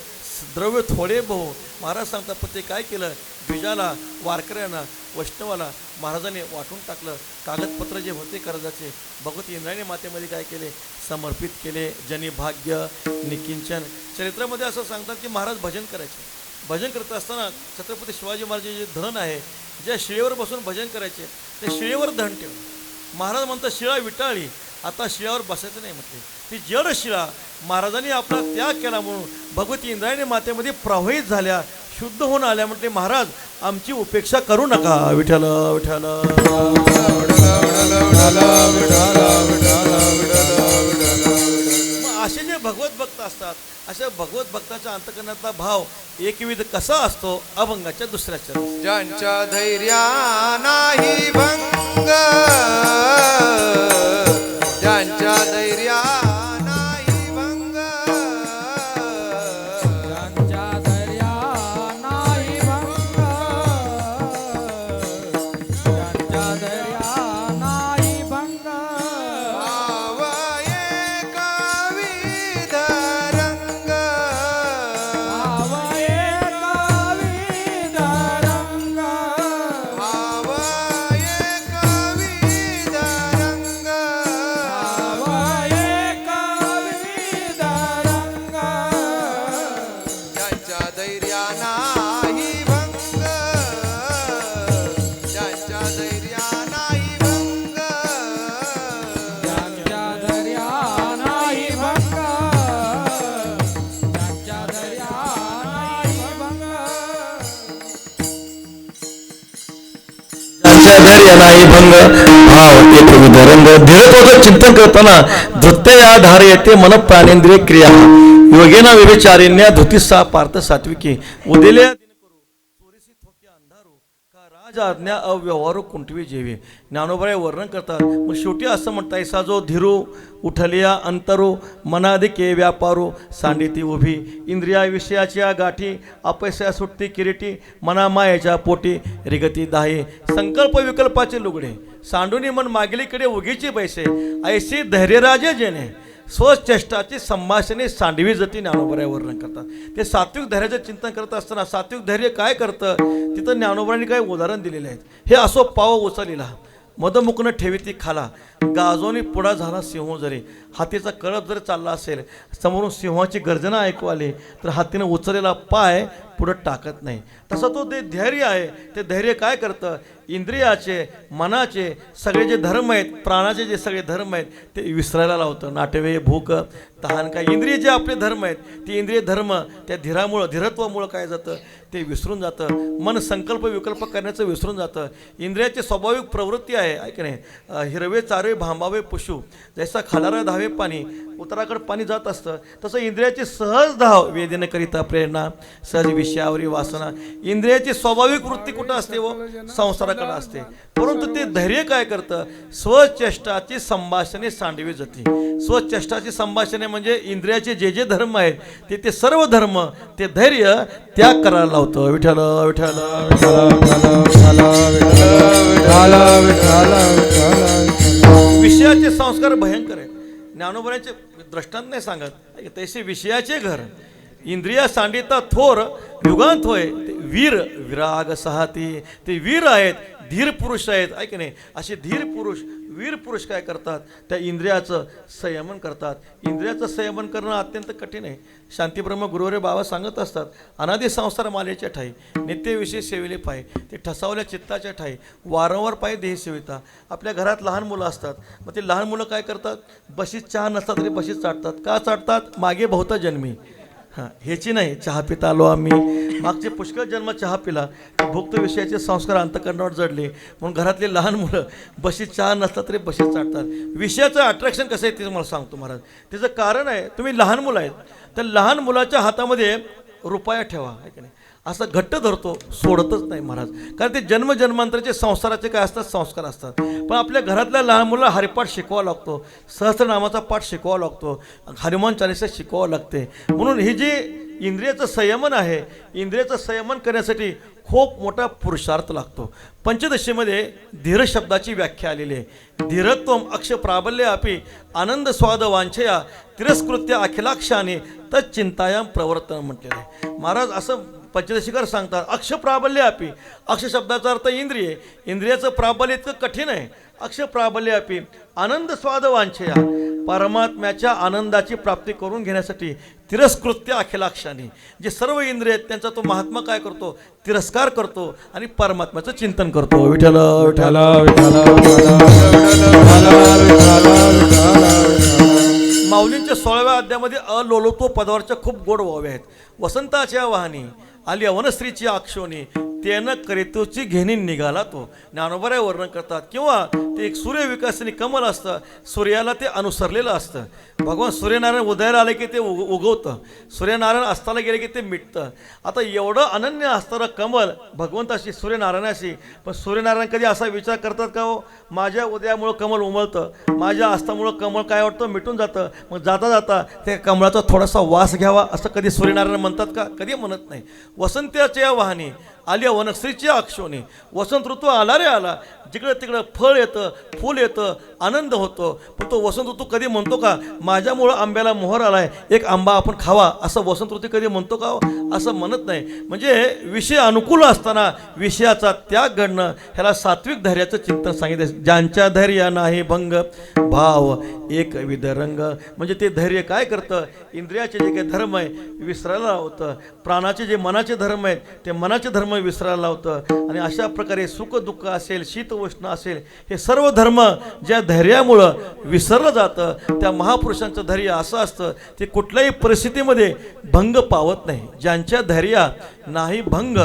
द्रव्य थोडे बहु महाराज सांगतात, पण ते काय केलं, द्विजाला वारकऱ्यांना वैष्णवाला महाराजांनी वाटून टाकलं. कागदपत्र जे होते कर्जाचे भगवती इंद्रायणी मातेमध्ये काय केले, समर्पित केले. जनी भाग्य निकिंचन. चरित्रामध्ये असं सांगतात की महाराज भजन करायचे. भजन करत असताना छत्रपती शिवाजी महाराजांचे जे धन आहे, ज्या शिळेवर बसून भजन करायचे, त्या शिळेवर धन ठेवलं. महाराज म्हणतात शिळा विटाळली, आता शिळावर बसायचं नाही म्हटले. ती जड शिळा महाराजांनी आपला त्याग केला म्हणून भगवती इंद्रायणी मातेमध्ये प्रवाहित झाल्या, शुद्ध होऊन आल्या. म्हटले महाराज आमची उपेक्षा करू नका. विठ्ठल विठ्ठल. असे जे भगवत भक्त असतात, अशा भगवत भक्ताच्या अंतकरणातला भाव एकविध कसा असतो, अभंगाच्या दुसऱ्या चरण. ज्यांच्या धैर्या नाही भंग, ज्यांच्या धैर्या नाही भंग, ज्यांच्या धैर्या नाही भंग, ज्यांच्या धैर्या नाही भंग, भाव एकविध रंग, भाव एकविध रंग, भाव एकविध रंग, भाव एकविध रंग, ज्यांच्या धैर्या नाही भंग, ज्यांच्या धैर्या नाही भंग, ज्यांच्या धैर्या नाही भंग, ज्यांच्या धैर्या नाही भंग. ज्यांच्या धैर्य नाही भंग, भाव एकविध रंग. धीरत्वाचं चिंतन करताना धृत्य या धार येते मन प्राणेंद्रिय क्रिया. योगेना विवेचारिण्या धुतीसा पार्थ सात्विकी. उदेल्या दिन करू चोरीसी थोके अंधारू, का राज नाथांच्या आज्ञा अव्यवहारू कुंठवी जेवी. ज्ञानोबराय वर्णन करतात. मग शेवटी असं म्हणता ऐसा जो धीरू उठलिया अंतरू मनाधिके व्यापारू सांडिती उभी इंद्रिया विषयाच्या गाठी अपैसा सुटती किरीटी मना मायेच्या पोटी रिगती दाही संकल्प विकल्पाचे लुगडे सांडूनी मन मागलीकडे उगीची बैसे ऐशी धैर्यराजे जेणे स्वचेष्टाची संभाषणे सांडवी जती. ज्ञानोबराय वर्णन करतात. ते सात्विक धैर्याचं चिंतन करत असताना सात्विक धैर्य काय करतं तिथं ज्ञानोबरांनी काही उदाहरण दिलेले आहेत. हे असो पाव उचलिला मदमुखनं ठेवी ती खाला गाजोनी पुढा झाला सिंह जरी. हातीचा कळप जर चालला असेल समोरून सिंहाची गर्जना ऐकू आली तर हातीनं उचललेला पाय पुढं टाकत नाही. तसं तो ते धैर्य आहे. ते धैर्य काय करतं इंद्रियाचे मनाचे सगळे जे धर्म आहेत प्राणाचे जे सगळे धर्म आहेत ते विसरायला लावतं. नाटवे भूक तहान काय इंद्रिय जे आपले धर्म आहेत ते इंद्रिय धर्म त्या धीरत्वामुळं काय जातं ते विसरून जातं. मन संकल्प विकल्प करण्याचं विसरून जातं. इंद्रियाची स्वाभाविक प्रवृत्ती आहे ऐक नाही हिरवे चारवे भांबावे पशु जैसा खालारा धावे पाणी उत्तराकडे पाणी जात असतं तसं इंद्रियाची सहज धाव वेदनेकरिता प्रेरणा सहज विषयावरी वासना. इंद्रियाची स्वाभाविक वृत्ती कुठं असते व संसाराकडे असते. परंतु ते धैर्य काय करतं स्वचेष्टाची संभाषणे सांडवी जाते. स्वचेष्टाची संभाषणे म्हणजे इंद्रियाचे जे जे धर्म आहेत ते सर्व धर्म ते धैर्य त्याग करायला लावतं. विठ्ठल विठ्ठल विषयाचे संस्कार भयंकर आहेत. ज्ञानोबरांचे दृष्टांत नाही सांगत तैसे विषयाचे घर इंद्रिया सांडिता थोर युगांत होय ते वीर विराग सहाती. ते वीर आहेत धीर पुरुष आहेत ऐक नाही असे धीर पुरुष वीर पुरुष काय करतात त्या इंद्रियाचं संयमन करतात. इंद्रियाचं संयमन करणं अत्यंत कठीण आहे. शांतीब्रह्म गुरुवरे बाबा सांगत असतात अनादी संसार मालेच्या ठाई नित्यविषयी सेविले पाय ते ठसावल्या चित्ताच्या ठाई वारंवार पाय देह सेविता. आपल्या घरात लहान मुलं असतात मग ते लहान मुलं काय करतात बशीत चहा नसतात तरी बशीत चाटतात. का चाटतात मागे बहुता जन्मी हां ह्याची नाही चहा पिता आलो आम्ही मागचे पुष्कळ जन्म चहा पिला भुक्त विषयाचे संस्कार अंतकरणावर जडले म्हणून घरातले लहान मुलं बशीत चहा नसतात तरी बशीत चाटतात. विषयाचं अट्रॅक्शन कसं आहे ते मला सांगतो महाराज. त्याचं कारण आहे तुम्ही लहान मुलं आहेत तर लहान मुलाच्या हातामध्ये रुपया ठेवा आहे की नाही असं घट्ट धरतो सोडतच नाही महाराज. कारण ते जन्मजन्मांतराचे संसाराचे काय असतात संस्कार असतात. पण आपल्या घरातल्या लहान मुलाला हरिपाठ शिकवावा लागतो सहस्रनामाचा पाठ शिकवावा लागतो हनुमान चालीसा शिकवावं लागते. म्हणून ही जी इंद्रियाचं संयमन आहे इंद्रियाचं संयमन करण्यासाठी खूप मोठा पुरुषार्थ लागतो. पंचदशीमध्ये धीर शब्दाची व्याख्या आलेली आहे. धीरत्वम अक्ष प्राबल्य अपि आनंद स्वाद वांछया तिरस्कृत्य अखिलाक्षाने तच्चिंतायाम प्रवर्तन म्हटलेलं आहे. महाराज असं पंचदशीकार सांगतात अक्ष प्राबल्य अपि अक्ष शब्दाचा अर्थ इंद्रिय इंद्रियाचं प्राबल्य इतकं कठीण आहे. अक्ष प्राबल्य अपि आनंद स्वाद वांछया परमात्म्याच्या आनंदाची प्राप्ती करून घेण्यासाठी तिरस्कृत्य अखिलाक्षाने जे सर्व इंद्रिय आहेत त्यांचा तो महात्मा काय करतो तिरस्कार करतो आणि परमात्म्याचं चिंतन करतो. विठ्ठल विठ्ठल माऊलींच्या 16व्या अध्यायामध्ये अलोलोत्व पदावरच्या खूप गोड वावे आहेत. वसंताच्या वाहनी आली वनश्रीची अक्षोनी त्यानं करितोची घेणी निघाला तो. ज्ञानोबराय वर्णन करतात. किंवा ते एक सूर्यविकासनी कमल असतं सूर्याला ते अनुसरलेलं असतं. भगवान सूर्यनारायण उदयाला आले की ते उगवतं सूर्यनारायण अस्ताला गेले की ते मिटतं. आता एवढं अनन्य असणारं कमल भगवंताशी सूर्यनारायणाशी पण सूर्यनारायण कधी असा विचार करतात का हो माझ्या उदयामुळं कमल उमलतं माझ्या अस्तामुळं कमल काय वाटतं मिटून जातं मग जाता जाता त्या कमळाचा थोडासा वास घ्यावा असं कधी सूर्यनारायण म्हणतात का कधी म्हणत नाही. वसंताच्या वाहनी आल्या वनश्रीच्या अक्षोनी वसंत ऋतू आला रे आला जिकडं तिकडं फळ येतं फूल येतं आनंद होतो. पण तो वसंत ऋतू कधी म्हणतो का माझ्यामुळं आंब्याला मोहर आलाय एक आंबा आपण खावा असं वसंत ऋतू कधी म्हणतो का असं म्हणत नाही. म्हणजे विषय अनुकूल असताना विषयाचा त्याग घडणं ह्याला सात्विक धैर्याचं चिंतन सांगितलं. ज्यांच्या धैर्या नाही भंग भाव एक विदरंग म्हणजे ते धैर्य काय करतं इंद्रियाचे जे काही धर्म आहे विसरायला लावतं प्राणाचे जे मनाचे धर्म आहेत ते मनाचे धर्म विसरायला लावतं. आणि अशा प्रकारे सुख दुःख असेल शीत उष्ण असेल हे सर्व धर्म ज्या धैर्यामुळं विसरलं जातं त्या महापुरुषांचं धैर्य असं असतं ते कुठल्याही परिस्थितीमध्ये भंग पावत नाही. ज्यांच्या धैर्या नाही भंग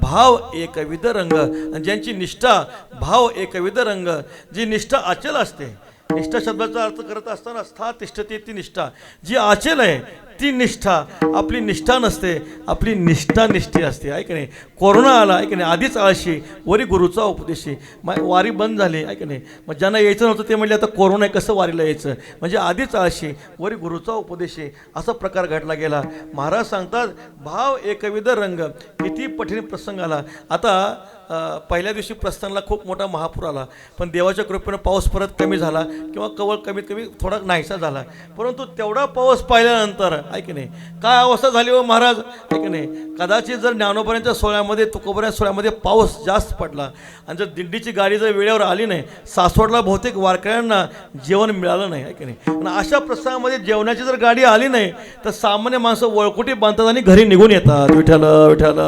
भाव एक विदरंग आणि ज्यांची निष्ठा भाव एक विदरंग जी निष्ठा अचल असते. निष्ठा शब्दाचा अर्थ करत असताना स्था तिष्ठते ती निष्ठा जी अचल आहे ती निष्ठा आपली निष्ठा नसते, आपली निष्ठा निष्ठी असते, आहे की नाही. कोरोना आला, आहे की नाही, आधीच आळशी, वरी गुरुचा उपदेशी. मग वारी बंद झाली, आहे की नाही. मग ज्यांना यायचं नव्हतं ते म्हणले आता कोरोना आहे कसं वारीला यायचं, म्हणजे आधीच आळशी, वरी गुरुचा उपदेशी, असा प्रकार घडला गेला. महाराज सांगतात भाव एकविध रंग. किती कठीण प्रसंग आला. आता पहिल्या दिवशी प्रस्थानला खूप मोठा महापूर आला, पण देवाच्या कृपेनं पाऊस परत कमी झाला किंवा कवळ कमीत कमी थोडा नाहीसा झाला. परंतु तेवढा पाऊस पाहिल्यानंतर, आहे की नाही, काय अवस्था झाली हो महाराज, आहे की नाही. कदाचित जर ज्ञानोबांच्या सोहळ्यामध्ये, तुकोबांच्या सोहळ्यामध्ये पाऊस जास्त पडला आणि जर दिंडीची गाडी जर वेळेवर आली नाही, सासवडला बहुतेक वारकऱ्यांना जेवण मिळालं नाही, आहे की नाही. आणि अशा प्रसंगामध्ये जेवणाची जर गाडी आली नाही तर सामान्य माणसं वळकुटी बांधतात आणि घरी निघून येतात. विठ्ठल विठ्ठल.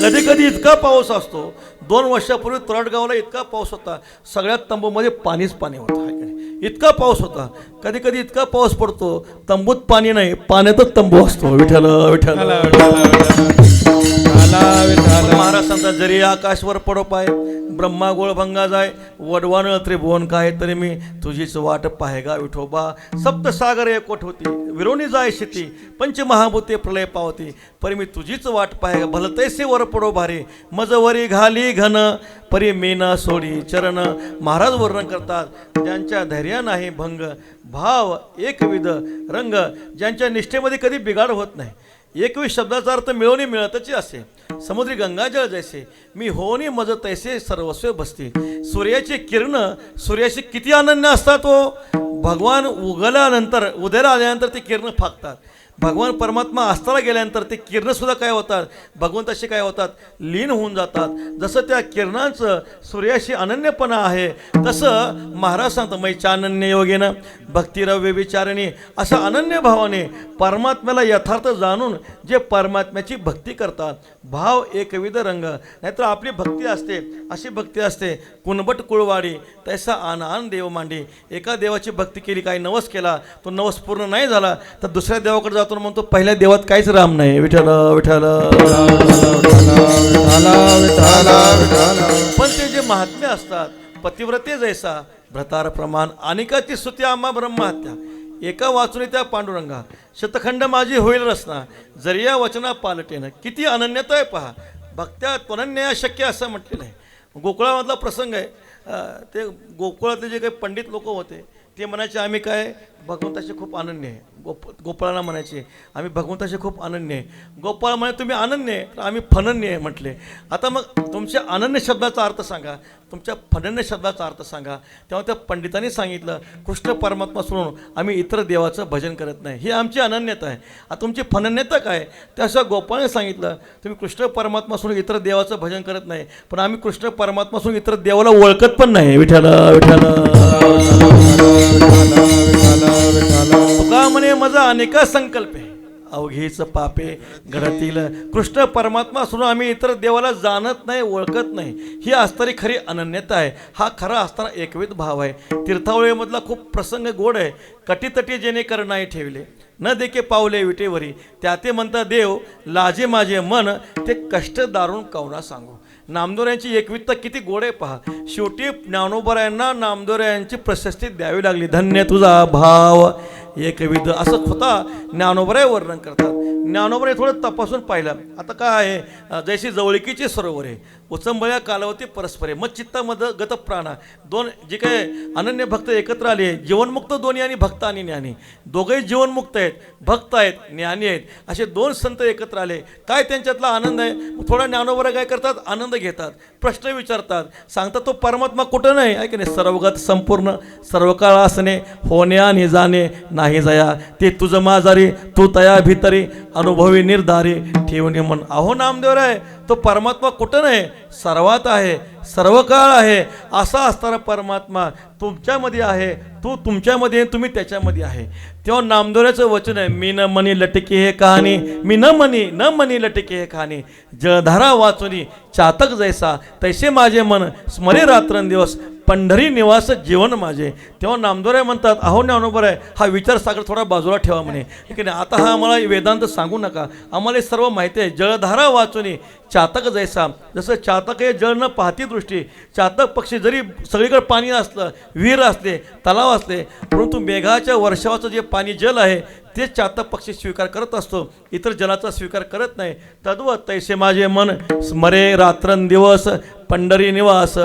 कधी कधी इतका पाऊस असतो. 2 वर्षापूर्वी तोरडगावला इतका पाऊस होता, सगळ्या तंबूमध्ये पाणीच पाणी होतं, आहे की नाही. इतका पाऊस होता. कधी कधी इतका पाऊस पडतो, तंबूत पाणी नाही, पाण्यातच तंबू असतो. विठ्ठल विठ्ठल. महाराज सांगतात जरी आकाशवर पडो पाय, ब्रह्मा गोळभंगा जाय, वडवान त्रिभुवन काय, तरी मी तुझीच वाट पाहेगा विठोबा. सप्तसागर एकवट होती, विरोणी जाय शेती, पंचमहाभूते प्रलय पावती, परी मी तुझीच वाट पाहेगा. भलतैसे वर पडो भारी, मजवरी घाली घन, परी मीना सोडी चरण. महाराज वर्णन करतात ज्यांच्या धैर्या नाही भंग, भाव एकविध रंग, ज्यांच्या निष्ठेमध्ये कधी बिघाड होत नाही. एकवीस शब्दाचा अर्थ मिळवणी मिळतची असे. समुद्री गंगाजळ जैसे, मी होनी मज तैसे सर्वस्व बसते. सूर्याची किरण सूर्याशी किती अनन्य असतात हो. भगवान उगल्यानंतर, उदयाला आल्यानंतर ती किरण फाकतात. भगवान परमात्मा अस्ताला गेल्यानंतर ते किरणंसुद्धा काय होतात, भगवंताशी काय होतात, लीन होऊन जातात. जसं त्या किरणांचं सूर्याशी अनन्यपणा आहे, तसं महाराज सांगतात मै चानन्य योगेनं भक्तिरव्य विचारणी. अशा अनन्य भावाने परमात्म्याला यथार्थ जाणून जे परमात्म्याची भक्ती करतात. भाव एकविध रंग. नाहीतर आपली भक्ती असते, अशी भक्ती असते कुणबट कुळवाडी, तैसा आन आन देव मांडी. एका देवाची भक्ती केली, काही नवस केला, तो नवस पूर्ण नाही झाला तर दुसऱ्या देवाकडे जातो म्हणतो पहिल्या देवात काहीच राम नाही. विठ्ठल विठ्ठल. पण ते जे महात्म्य असतात, पतिव्रते जैसा भ्रतार प्रमाण, अनिकाची स्तुती आम्हा ब्रह्महत्या, एका वाचून त्या पांडुरंगा, शतखंड माझी होईल रचना, जरी या वचना पालटेनं. किती अनन्यता आहे पहा. भक्त्या त्वनन्य शक्य असं म्हटलेलं आहे. गोकुळामधला प्रसंग आहे. ते गोकुळातले जे काही पंडित लोक होते ते म्हणायचे आम्ही काय भगवंताशी खूप अनन्य आहे. गोपाळांना म्हणायचे आम्ही भगवंताशी खूप अनन्य आहे. गोपाळ म्हणे तुम्ही अनन्य आहे तर आम्ही फनन्य आहे म्हटले. आता मग तुमच्या अनन्य शब्दाचा अर्थ सांगा, तुमच्या फनन्य शब्दाचा अर्थ सांगा. तेव्हा त्या पंडितांनी सांगितलं कृष्ण परमात्मा सोडून आम्ही इतर देवाचं भजन करत नाही, ही आमची अनन्यता आहे. आता तुमची फनन्यता काय, त्याशिवाय गोपाळने सांगितलं तुम्ही कृष्ण परमात्मा सोडून इतर देवाचं भजन करत नाही, पण आम्ही कृष्ण परमात्मा सोडून इतर देवाला ओळखत पण नाही. विठ्ठल विठ्ठल. तुका म्हणे माझा अनेका संकल्प आहे, अवघीच पापे घडतील. कृष्ण परमात्मा सोडून आम्ही इतर देवाला जाणत नाही, ओळखत नाही, ही असणारी खरी अनन्यता आहे. हा खरा असताना एकविध भाव आहे. तीर्थावळीमधला खूप प्रसंग गोड आहे. कटीतटी जेणे कर नाही ठेवले, न देके पावले विटेवरी, त्या ते म्हणता देव लाजे माझे मन, ते कष्ट दारुण कवना सांगू. नामदोऱ्यांची एकविधता किती गोड आहे पहा. शेवटी ज्ञानोबरायांना नामदोऱ्यांची प्रशस्ती द्यावी लागली. धन्य तुझा भाव एकविध, असं स्वतः ज्ञानोबराय वर्णन करतात. ज्ञानोबराय थोडं तपासून पाहिलं. आता काय आहे, जैशी जवळकीची सरोवर आहे, उचंबळ्या कालावती परस्परे, मग चित्तामध्ये गत प्राणा. दोन जे काय अनन्य भक्त एकत्र आले, जीवनमुक्त दोन्ही आणि भक्त आणि ज्ञानी, दोघंही जीवनमुक्त आहेत, भक्त आहेत, ज्ञानी आहेत, असे दोन संत एकत्र आले. काय त्यांच्यातला आनंद आहे. थोडा ज्ञानोबराय काय करतात, आनंद घेतात, प्रश्न विचारतात, सांगतात तो परमात्मा कुठं नाही, आहे की नाही, सर्वगत संपूर्ण सर्व काळ असणे, होणे आणि जाणे नाही जया, ते तुझं माझारी तू तया भितरी अनुभवी निर्धारी ठेवणे मन. अहो नामदेवराय, तो परमात्मा कुठं नाही, सर्वात आहे, सर्व काळ आहे. असा असणारा परमात्मा तुमच्यामध्ये आहे, तू तुमच्यामध्ये, तुम्ही त्याच्यामध्ये आहे. तेव्हा नामदेवराचं वचन आहे, मी न मनी लटके हे कहाणी, मी न मनी लटके हे कहाणी, जळधारा वाचुनी चातक जैसा, तैसे माझे मन स्मरे रात्रंदिवस. पंढरी निवास जीवन माझे. तेव्हा नामदेवराय म्हणतात, अहो ज्ञानोबा आहे, हा विचार सागर थोडा बाजूला ठेवा म्हणे, की नाही आता हा आम्हाला वेदांत सांगू नका, आम्हाला हे सर्व माहिती आहे. जळधारा वाचून चातक जैसा, जसं चातक हे जळ न पाहती दृष्टी, चातक पक्षी जरी सगळीकडे पाणी असलं, विहीर असले, तलाव असले, परंतु मेघाच्या वर्षावाचं जे पाणी जल आहे ते चातक पक्षी स्वीकार करत असतो, इतर जलाचा स्वीकार करत नाही. तद्वत तैसे माझे मन स्मरे रात्रंदिवस पंढरी निवास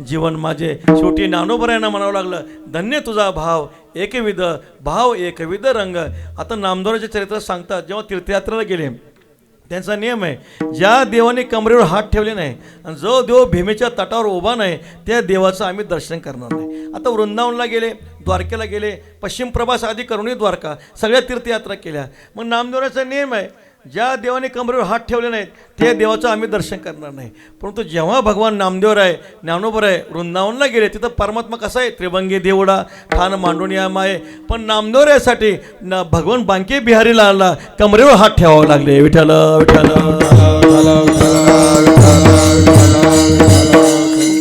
जीवन माझे. शेवटी ज्ञानोबरायांना म्हणावं लागलं, धन्य तुझा भाव एकविध, भाव एकविध रंग. आता नामदेवराचे चरित्र सांगतात, जेव्हा तीर्थयात्रेला गेले त्यांचा नियम आहे, ज्या देवाने कमरेवर हात ठेवले नाही आणि जो देव भीमेच्या तटावर उभा नाही त्या देवाचं आम्ही दर्शन करणार नाही. आता वृंदावनला गेले, द्वारकेला गेले, पश्चिम प्रभास आदी करुणी द्वारका सगळ्या तीर्थयात्रा केल्या. मग नामदेवराचा नियम आहे, ज्या देवाने कमरेवर हात ठेवले नाहीत त्या देवाचं आम्ही दर्शन करणार नाही. परंतु जेव्हा भगवान नामदेवराय ज्ञानोबराय वृंदावनला गेले, तिथं परमात्मा कसा आहे, त्रिभंगी देवडा ठाण मांडूनिया माये. पण नामदेवरायासाठी भगवान बांके बिहारीला आला कमरेवर हात ठेवावं लागले. विठ्ठल विठ्ठल.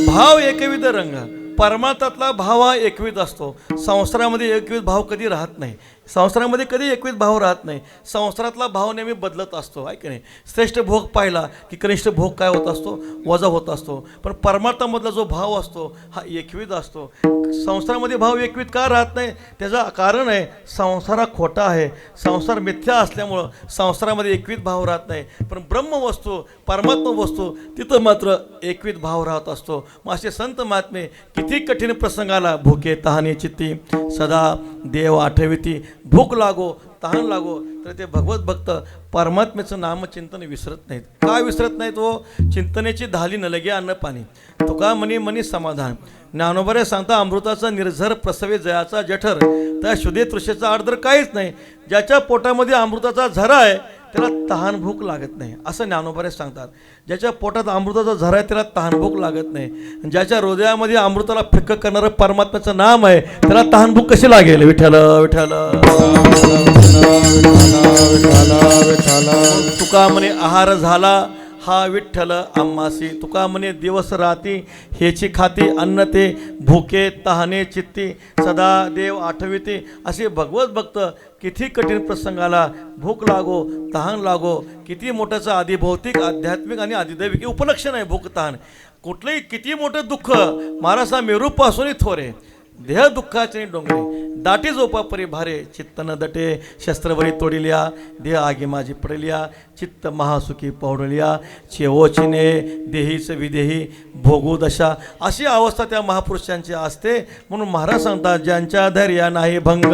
भाव एकविध रंग. परमार्थातला भाव हा एकविध असतो. संसारामध्ये एकविध भाव कधी राहत नाही. संसारामध्ये कधी एकविध भाव राहत नाही. संसारातला भाव नेहमी बदलत असतो, आहे की नाही. श्रेष्ठ भोग पाहिला की कनिष्ठ भोग काय होत असतो, वजा होत असतो. पण परमार्थामधला जो भाव असतो हा एकविध असतो. संसारामध्ये भाव एकविध का राहत नाही, त्याचं कारण आहे संसार खोटा आहे, संसार मिथ्या असल्यामुळं संसारामध्ये एकविध भाव राहत नाही. पण ब्रह्मवस्तू परमात्मा वस्तू तिथं मात्र एकविध भाव राहत असतो. मग असे संत महात्मे किती कठीण प्रसंगाला भुके तहाने चित्ती सदा देव आठविती. भूक लागो तहान लागो तर ते भगवत भक्त परमात्म्याचं नामचिंतन विसरत नाहीत. का विसरत नाहीत? हो, चिंतनेची धाली न लगे अन्न पाणी, तुका मनी मनी समाधान. ज्ञानोबराय सांगता, अमृताचा निर्झर प्रसवे जयाचा जठर, त्या शुद्धे तृषेचा आर्द्र काहीच नाही. ज्याच्या पोटामध्ये अमृताचा झरा आहे त्याला तहान भूक लागत नाही, असं ज्ञानोबराय सांगतात. ज्याच्या पोटात अमृताचा झरा आहे त्याला तहान भूक लागत नाही. ज्याच्या हृदयामध्ये अमृताला फिक्क करणारं परमात्म्याचं नाम आहे त्याला तहान भूक कशी लागेल? विठ्ठल विठ्ठल. तुका म्हणे आहार झाला हा विठ्ठल आम्हासी, तुका म्हणे दिवस राती हेची खाती अन्न ते भूके तहाने चित्ती सदा देव आठविती. असे भगवत भक्त किती कठीण प्रसंगाला भूक लागो तहान लागो, किती मोठ्याचं आधी भौतिक आध्यात्मिक आणि आदिदैविक उपलक्षण आहे भूक तहान. कुठलंही किती मोठं दुःख महाराजा मेरूपासूनही थोरे, देह दुःखाचे डोंगरे दाटी झोपा परी भारे, चित्त न दटे शस्त्रवरी तोडिल्या, देह आगी माझी पडलिया, चित्त महासुखी पौडलिया, चेवोचिने देहीच विदेही भोगू दशा. अशी अवस्था त्या महापुरुषांची असते. म्हणून महाराज सांगतात, ज्यांच्या धैर्या नाही भंग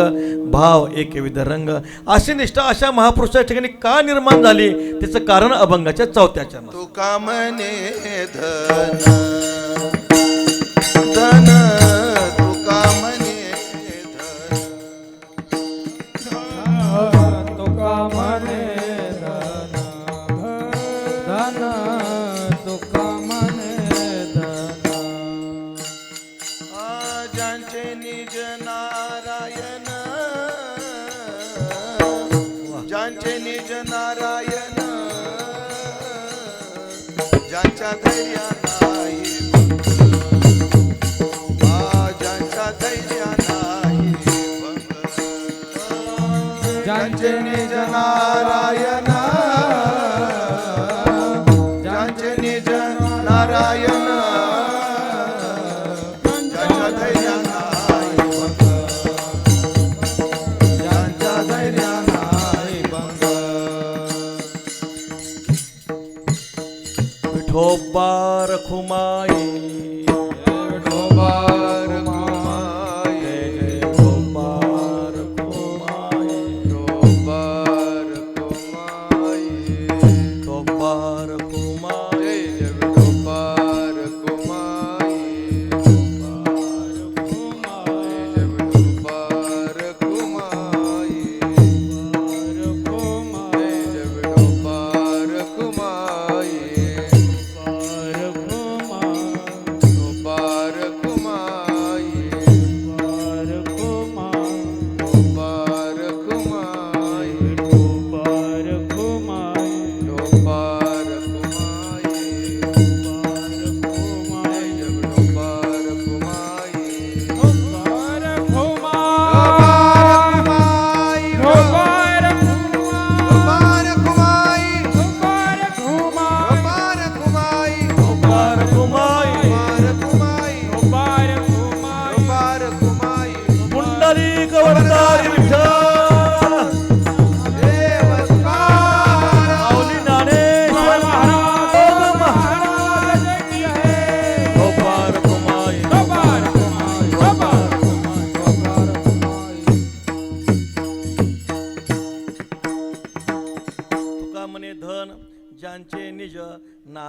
भाव एकविध रंग. अशी निष्ठा अशा महापुरुषाच्या ठिकाणी का निर्माण झाली, त्याचं कारण अभंगाच्या 4थ्या चरणात. तुका म्हणे धन धन तुका म्हणे धन तुका म्हणे धन धन तुका म्हणे धन. ज्यांचे निज नारायण ज्यांचे निज नारायण ज्यांच्या धैर्या नाही ज्यांच्या धैर्या नाही भंग. ज्यांचे निज नारायण ज्यांचे निज नारायण ज्यांच्या धैर्या नाही भंग ज्यांच्या धैर्या नाही भंग. विठोबा रखुमाई विठोबार माये विठोबा रखुमाई विठोबा रखुमाई